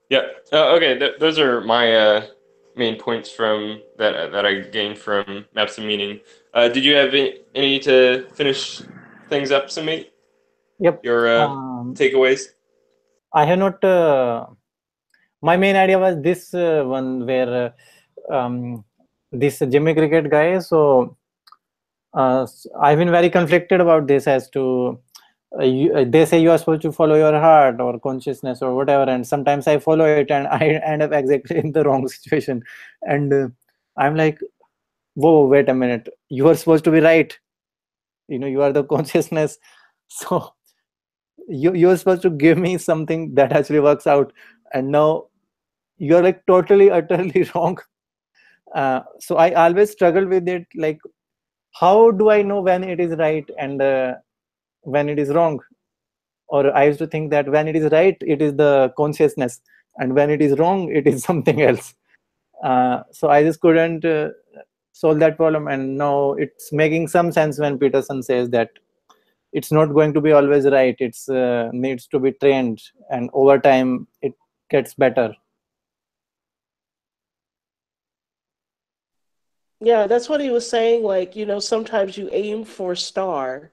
Yeah. Okay. Those are my main points from that I gained from Maps of Meaning. Did you have any to finish things up, Sumit? Yep. Your takeaways? I have not. My main idea was this one where this Jimmy Cricket guy. So I've been very conflicted about this as to they say you are supposed to follow your heart or consciousness or whatever, and sometimes I follow it and I end up exactly in the wrong situation, and I'm like, whoa, wait a minute, you are supposed to be right, you are the consciousness, so you're supposed to give me something that actually works out, and now you're like totally utterly wrong. So I always struggle with it, like how do I know when it is right and when it is wrong? Or I used to think that when it is right, it is the consciousness, and when it is wrong, it is something else. So I just couldn't solve that problem, and now it's making some sense when Peterson says that it's not going to be always right. It's needs to be trained, and over time it gets better. Yeah, that's what he was saying. Like, sometimes you aim for a star,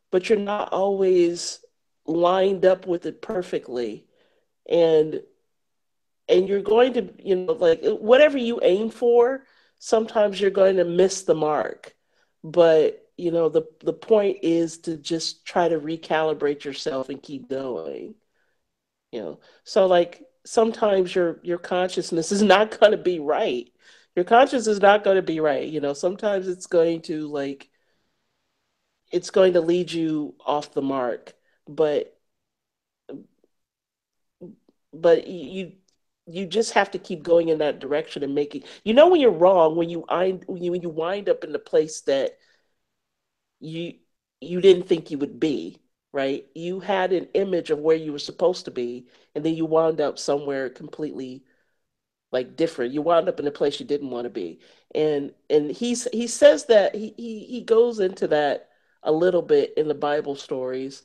but you're not always lined up with it perfectly. And and you're going to, like whatever you aim for, sometimes you're going to miss the mark. But, the point is to just try to recalibrate yourself and keep going. So like sometimes your consciousness is not going to be right. Your conscience is not going to be right. Sometimes it's going to lead you off the mark, but you just have to keep going in that direction and making, when you're wrong, when you wind up in the place that you you didn't think you would be, right? You had an image of where you were supposed to be, and then you wound up somewhere completely like different. You wound up in a place you didn't want to be. And he says that he goes into that a little bit in the Bible stories.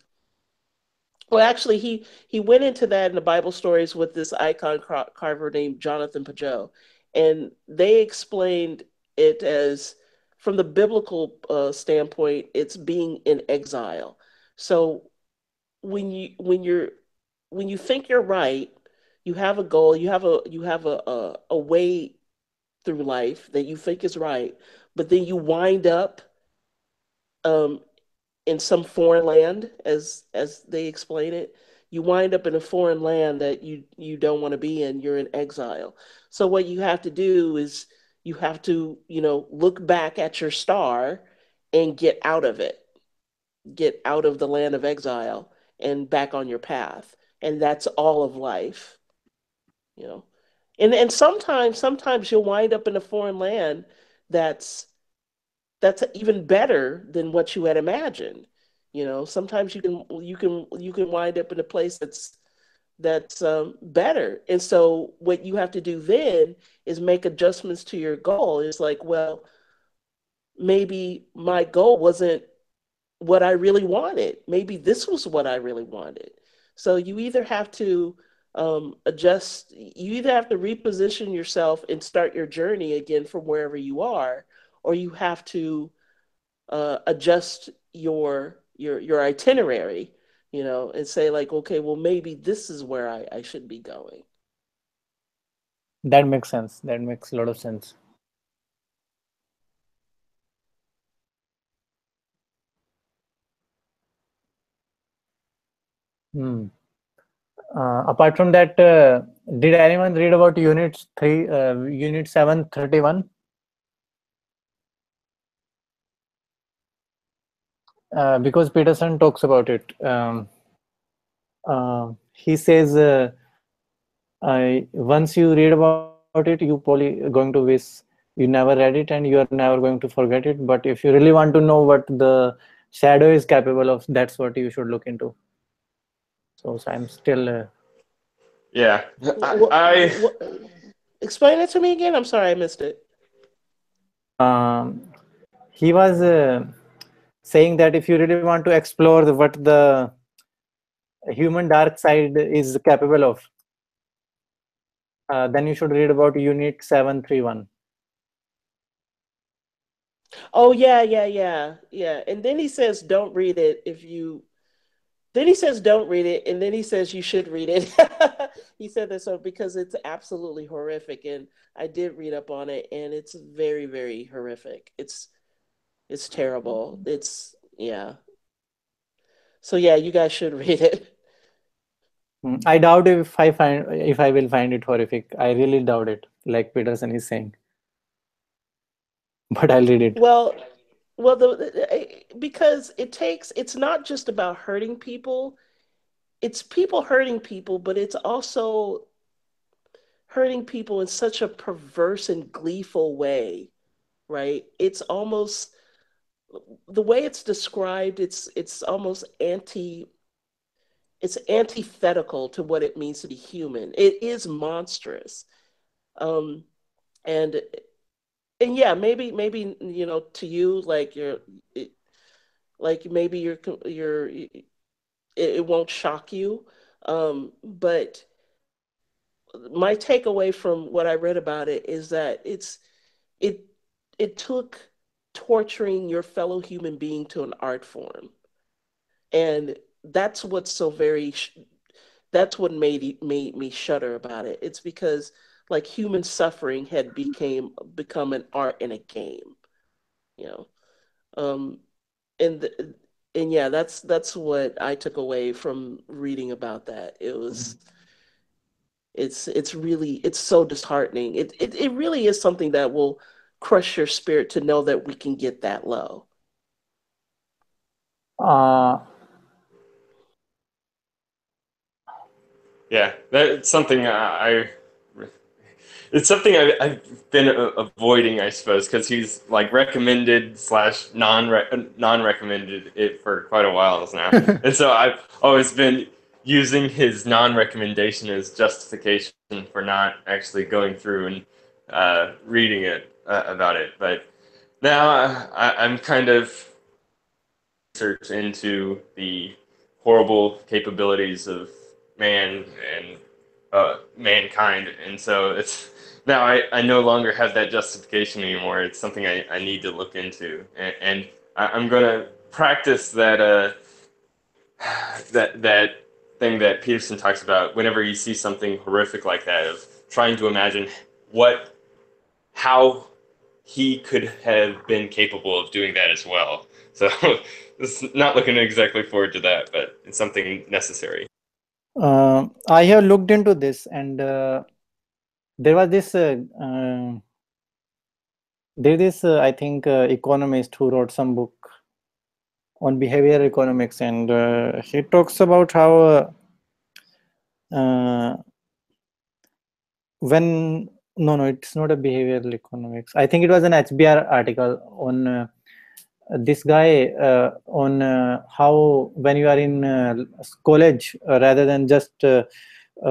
Well, actually, he went into that in the Bible stories with this icon carver named Jonathan Pageau, and they explained it as, from the biblical standpoint, it's being in exile. So when you think you're right, you have a goal, you have a way through life that you think is right, but then you wind up um, in some foreign land, as they explain it. You wind up in a foreign land that you don't want to be in. You're in exile. So what you have to do is you have to, look back at your star and get out of it. Get out of the land of exile and back on your path. And that's all of life, you know. And sometimes you'll wind up in a foreign land that's that's even better than what you had imagined. Sometimes you can wind up in a place that's better. And so what you have to do then is make adjustments to your goal. It's like, well, maybe my goal wasn't what I really wanted. Maybe this was what I really wanted. So you either have to adjust, you either have to reposition yourself and start your journey again from wherever you are, or you have to adjust your itinerary, and say like, okay, well, maybe this is where I should be going. That makes sense. That makes a lot of sense. Hmm. Apart from that, did anyone read about Unit 731? Because Peterson talks about it. He says, once you read about it, you probably going to wish you never read it, and you are never going to forget it. But if you really want to know what the shadow is capable of, that's what you should look into. So I'm still. Yeah, What, what, explain it to me again. I'm sorry, I missed it. He was saying that if you really want to explore what the human dark side is capable of, then you should read about Unit 731. Oh yeah. And then he says, "Don't read it if you." Then he says, "Don't read it," and then he says, "You should read it." He said that so because it's absolutely horrific, and I did read up on it, and it's very, very horrific. It's terrible. It's yeah. So yeah, you guys should read it. I doubt if I will find it horrific. I really doubt it, like Peterson is saying. But I'll read it. Well, because it's not just about hurting people. It's people hurting people, but it's also hurting people in such a perverse and gleeful way, right? It's almost the way it's described. It's almost it's antithetical to what it means to be human. It is monstrous, um, and yeah, maybe to you, like like maybe it won't shock you, but my takeaway from what I read about it is that it it took torturing your fellow human being to an art form, and that's what's so very that's what made me shudder about it. It's because like human suffering had become an art in a game, you know. Um, and the, and yeah, that's what I took away from reading about that. It's so disheartening. It really is something that will crush your spirit to know that we can get that low. Uh, Yeah, that's something it's something I've been avoiding, I suppose, because he's like recommended slash non recommended it for quite a while now, and so I've always been using his non recommendation as justification for not actually going through and reading it about it. But now I'm kind of research into the horrible capabilities of man and mankind, and so it's now I no longer have that justification anymore. It's something I need to look into, and I'm gonna practice that that thing that Peterson talks about whenever you see something horrific like that, of trying to imagine how he could have been capable of doing that as well. So it's not looking exactly forward to that, but it's something necessary. I have looked into this, and there was this I think economist who wrote some book on behavioral economics, and he talks about how when no, it's not a behavioral economics. I think it was an HBR article on this guy on how when you are in college, rather than just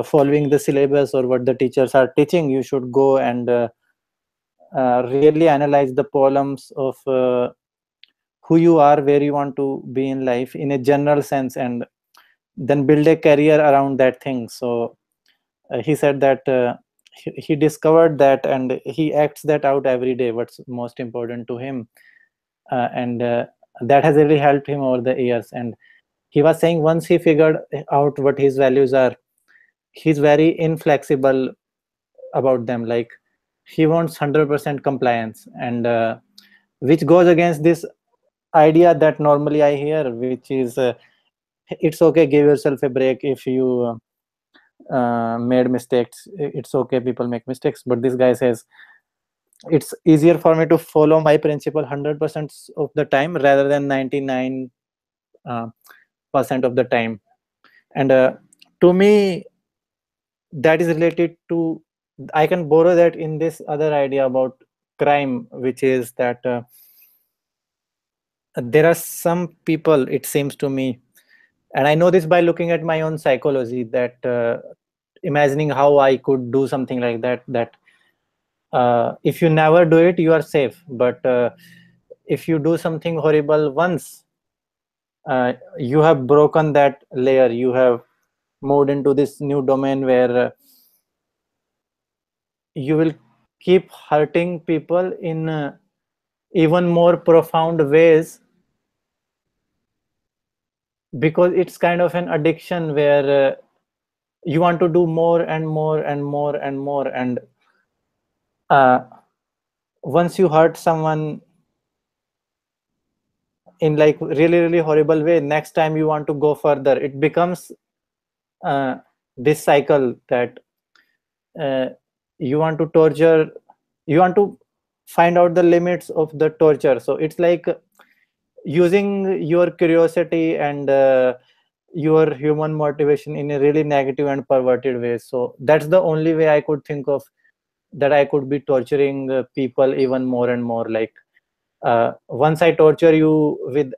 following the syllabus or what the teachers are teaching, you should go and really analyze the problems of who you are, where you want to be in life in a general sense, and then build a career around that thing. So he said that he discovered that, and he acts that out every day, what's most important to him, and that has really helped him over the years. And he was saying once he figured out what his values are, he's very inflexible about them. Like he wants 100% compliance, and which goes against this idea that normally I hear, which is it's okay, give yourself a break if you made mistakes. It's okay, people make mistakes. But this guy says it's easier for me to follow my principle 100% of the time rather than 99% of the time. And to me, that is related to, I can borrow that in this other idea about crime, which is that there are some people, it seems to me, and I know this by looking at my own psychology, that imagining how I could do something like that, if you never do it, you are safe. But if you do something horrible once, you have broken that layer. You have moved into this new domain where you will keep hurting people in even more profound ways, because it's kind of an addiction where you want to do more and more and more and more. And uh, once you hurt someone in like really really horrible way, next time you want to go further. It becomes this cycle that uh, you want to torture, you want to find out the limits of the torture. So it's like using your curiosity and your human motivation in a really negative and perverted way. So that's the only way I could think of, that I could be torturing people even more and more. Like once I torture you with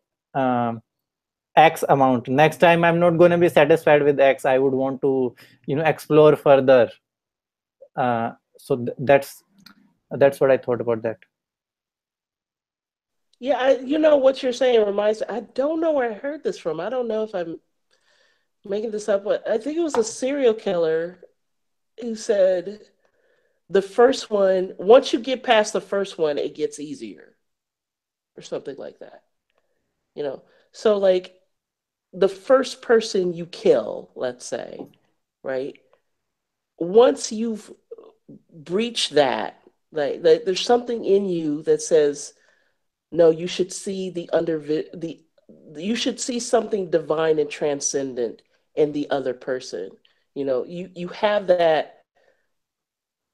X amount, next time I'm not going to be satisfied with X. I would want to, explore further. So that's what I thought about that. Yeah, you know what you're saying reminds me. I don't know where I heard this from. I don't know if I'm making this up, but I think it was a serial killer who said the first one, once you get past the first one, it gets easier or something like that. You know, so like the first person you kill, let's say, right? Once you've breached that, like there's something in you that says, no, you should see the you should see something divine and transcendent in the other person. You have that,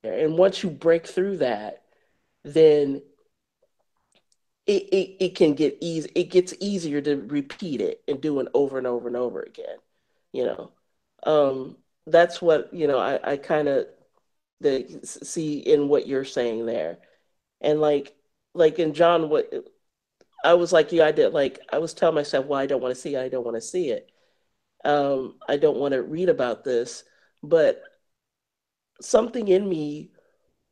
and once you break through that, then it can get easy. It gets easier to repeat it and do it over and over and over again. You know, that's what I kind of see in what you're saying there, and like in John, what I was like you, I was telling myself, well, I don't want to see it. I don't want to see it. I don't want to read about this, but something in me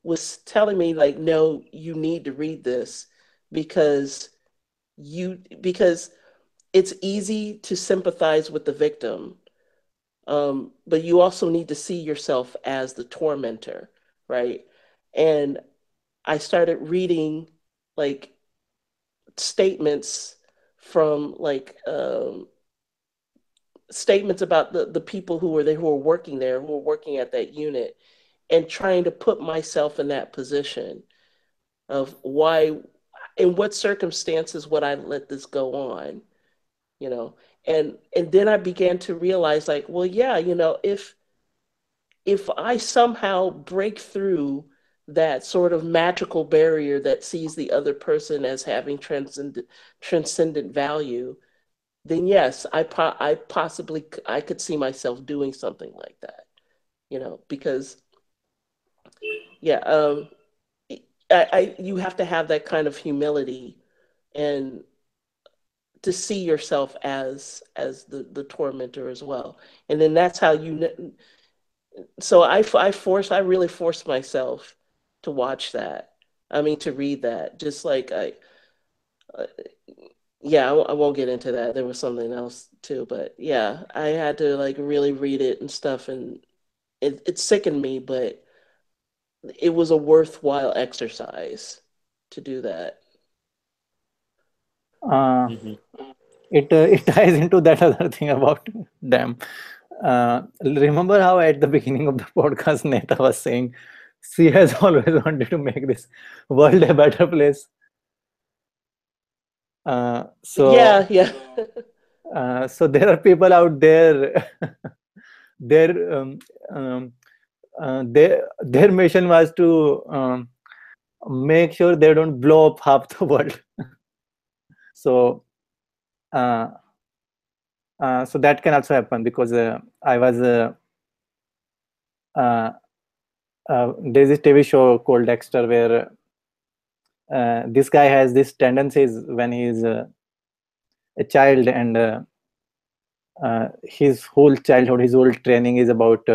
was telling me like, no, you need to read this because because it's easy to sympathize with the victim, but you also need to see yourself as the tormentor, right? And I started reading like statements from statements about the people who were there, who were working there, who were working at that unit, and trying to put myself in that position of why, in what circumstances would I let this go on, you know? And then I began to realize like, well, yeah, if I somehow break through that sort of magical barrier that sees the other person as having transcendent value, then yes, I possibly I could see myself doing something like that, because yeah, you have to have that kind of humility and to see yourself as the tormentor as well, and then that's how so I really forced myself to watch that. I mean, to read that. Just like uh, yeah, I won't get into that. There was something else too, but yeah, I had to like really read it and stuff, and it sickened me, but it was a worthwhile exercise to do that. Mm-hmm. It ties into that other thing about them. Remember how at the beginning of the podcast, Natha was saying she has always wanted to make this world a better place. Yeah, yeah. So there are people out there. their their mission was to make sure they don't blow up half the world. So so that can also happen, because I was there's this TV show called Dexter where this guy has these tendencies when he's a child, and his whole childhood, his whole training is about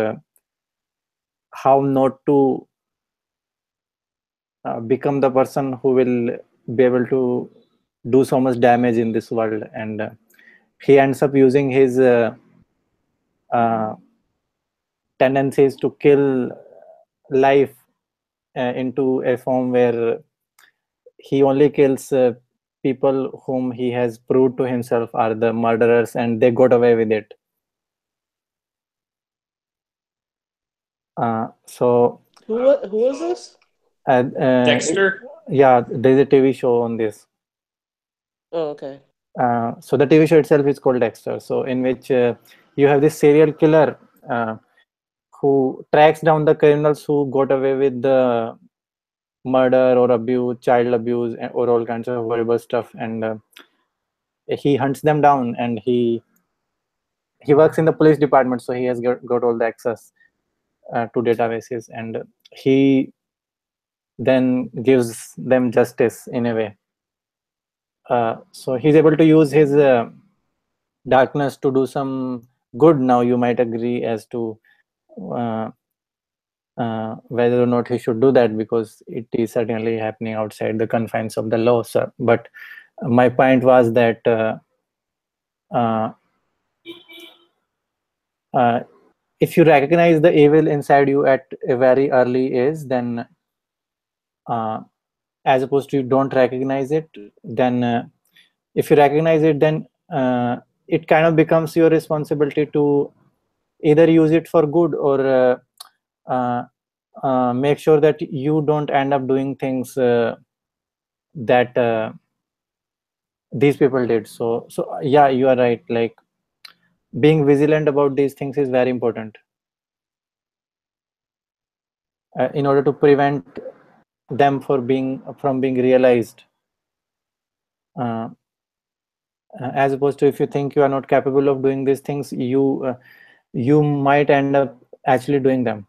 how not to become the person who will be able to do so much damage in this world. And he ends up using his uh, tendencies to kill life into a form where he only kills people whom he has proved to himself are the murderers, and they got away with it. So Who was this? Dexter? Yeah, there's a TV show on this. Oh, okay. So the TV show itself is called Dexter. So in which you have this serial killer who tracks down the criminals who got away with the murder or abuse, child abuse, or all kinds of horrible stuff, and he hunts them down. And he works in the police department, so he has got all the access to databases, and he then gives them justice in a way. So he's able to use his darkness to do some good. Now you might agree as to whether or not he should do that, because it is certainly happening outside the confines of the law, sir. But my point was that uh, if you recognize the evil inside you at a very early age, then as opposed to you don't recognize it, then if you recognize it, then it kind of becomes your responsibility to either use it for good or make sure that you don't end up doing things that these people did. So yeah, you are right. Like being vigilant about these things is very important in order to prevent them from being realized. As opposed to, if you think you are not capable of doing these things, you might end up actually doing them.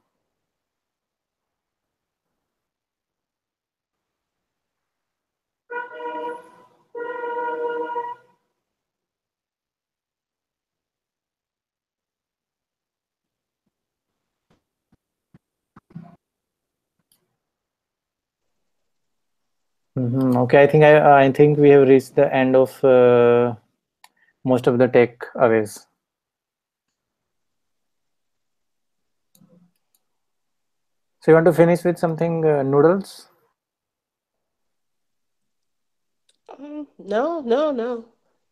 Okay, I think we have reached the end of most of the takeaways. So you want to finish with something, Noodles? No.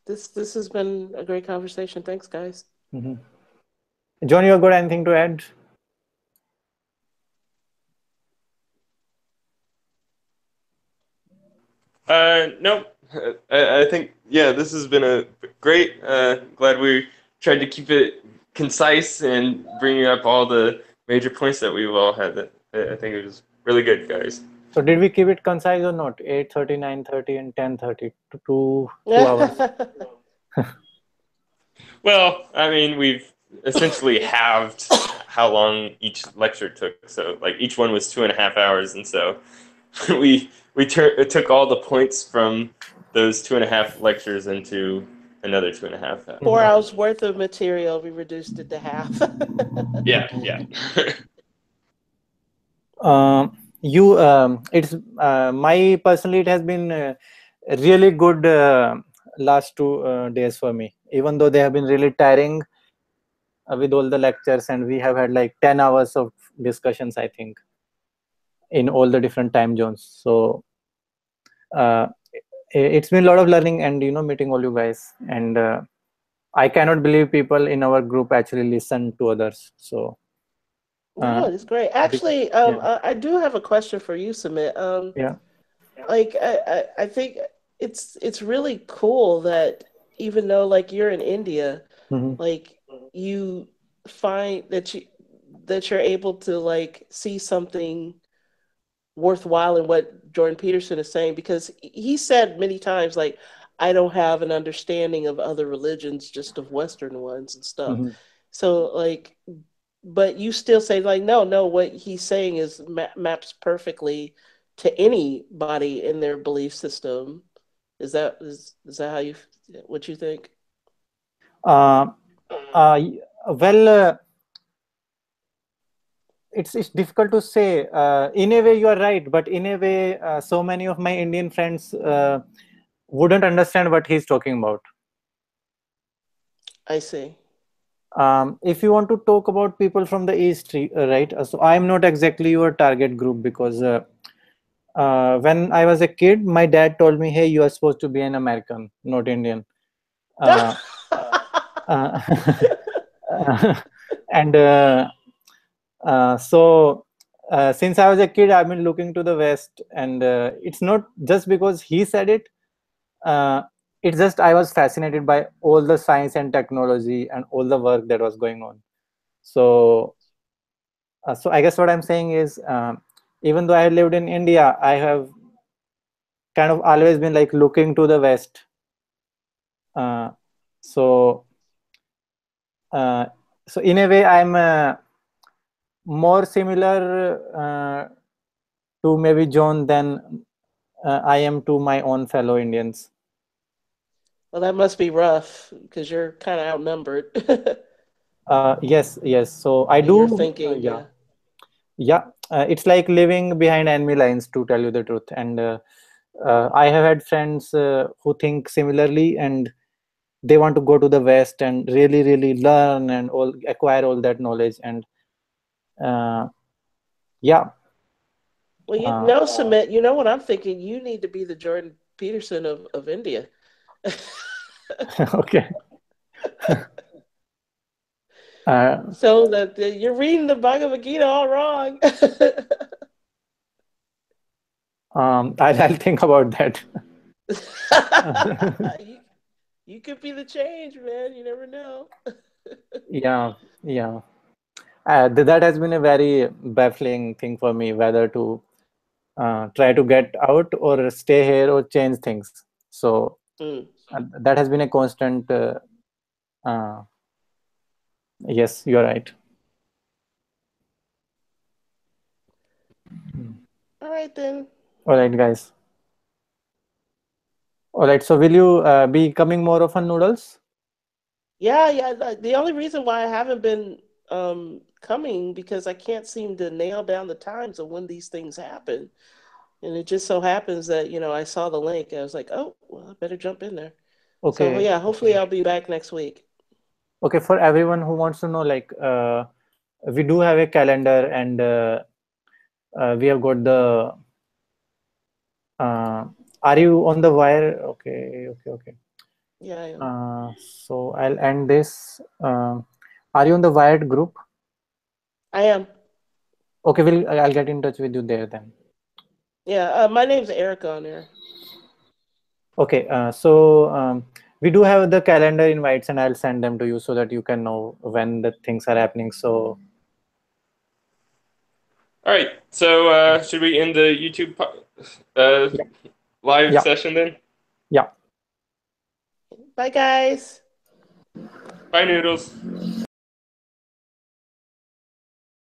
This has been a great conversation. Thanks, guys. John, you got anything to add? Nope. I think, yeah, this has been a great. Glad we tried to keep it concise and bringing up all the major points that we've all had. I think it was really good, guys. So did we keep it concise or not? 8:30, 9:30, and 10:30 to 2 hours. Well, I mean, we've essentially halved how long each lecture took. So, like, each one was 2.5 hours, and so we took all the points from those 2.5 lectures into another 2.5. 4 hours worth of material. We reduced it to half. Yeah. It's my personally, it has been really good last 2 days for me, even though they have been really tiring with all the lectures, and we have had like 10 hours of discussions, I think, in all the different time zones. So it's been a lot of learning and meeting all you guys, and I cannot believe people in our group actually listen to others. So No, it's great. Actually, I do have a question for you, Sumit. Yeah. Like I think it's really cool that even though like you're in India, like you find that you're able to like see something worthwhile in what Jordan Peterson is saying, because he said many times like I don't have an understanding of other religions, just of Western ones and stuff. So like, but you still say like no, what he's saying is maps perfectly to anybody in their belief system. Is that how what you think? Well, it's difficult to say. In a way, you are right, but in a way, so many of my Indian friends wouldn't understand what he's talking about. I see. If you want to talk about people from the East, right? So I'm not exactly your target group, because when I was a kid, my dad told me, "Hey, you are supposed to be an American, not Indian." And so since I was a kid, I've been looking to the West, and it's not just because he said it. It's just I was fascinated by all the science and technology and all the work that was going on. So I guess what I'm saying is, even though I lived in India, I have kind of always been like looking to the West. So in a way, I'm more similar to maybe John than I am to my own fellow Indians. Well, that must be rough because you're kind of outnumbered. Yes. So I do. You're thinking, yeah. It's like living behind enemy lines, to tell you the truth. And I have had friends who think similarly, and they want to go to the West and really learn and acquire all that knowledge. And yeah. Well, you know, Sumit, you know what I'm thinking? You need to be the Jordan Peterson of India. Okay. So that you're reading the Bhagavad Gita all wrong. I'll think about that. You could be the change, man. You never know. Yeah, yeah. That has been a very baffling thing for me, whether to try to get out or stay here or change things. So that has been a constant. Yes, you're right. All right, then. All right, guys. All right. So will you be coming more often, Noodles? Yeah. The only reason why I haven't been coming because I can't seem to nail down the times of when these things happen. And it just so happens that, I saw the link. I was like, oh, well, I better jump in there. Okay. So, yeah, hopefully I'll be back next week. Okay. For everyone who wants to know, like, we do have a calendar and we have got the. Are you on the wire? Okay. Yeah, I am. So I'll end this. Are you on the Wired group? I am. Okay, I'll get in touch with you there then. Yeah, my name's Erica on there. Okay, so we do have the calendar invites and I'll send them to you so that you can know when the things are happening. So, all right. So should we end the YouTube live session then? Yeah. Bye, guys. Bye, Noodles.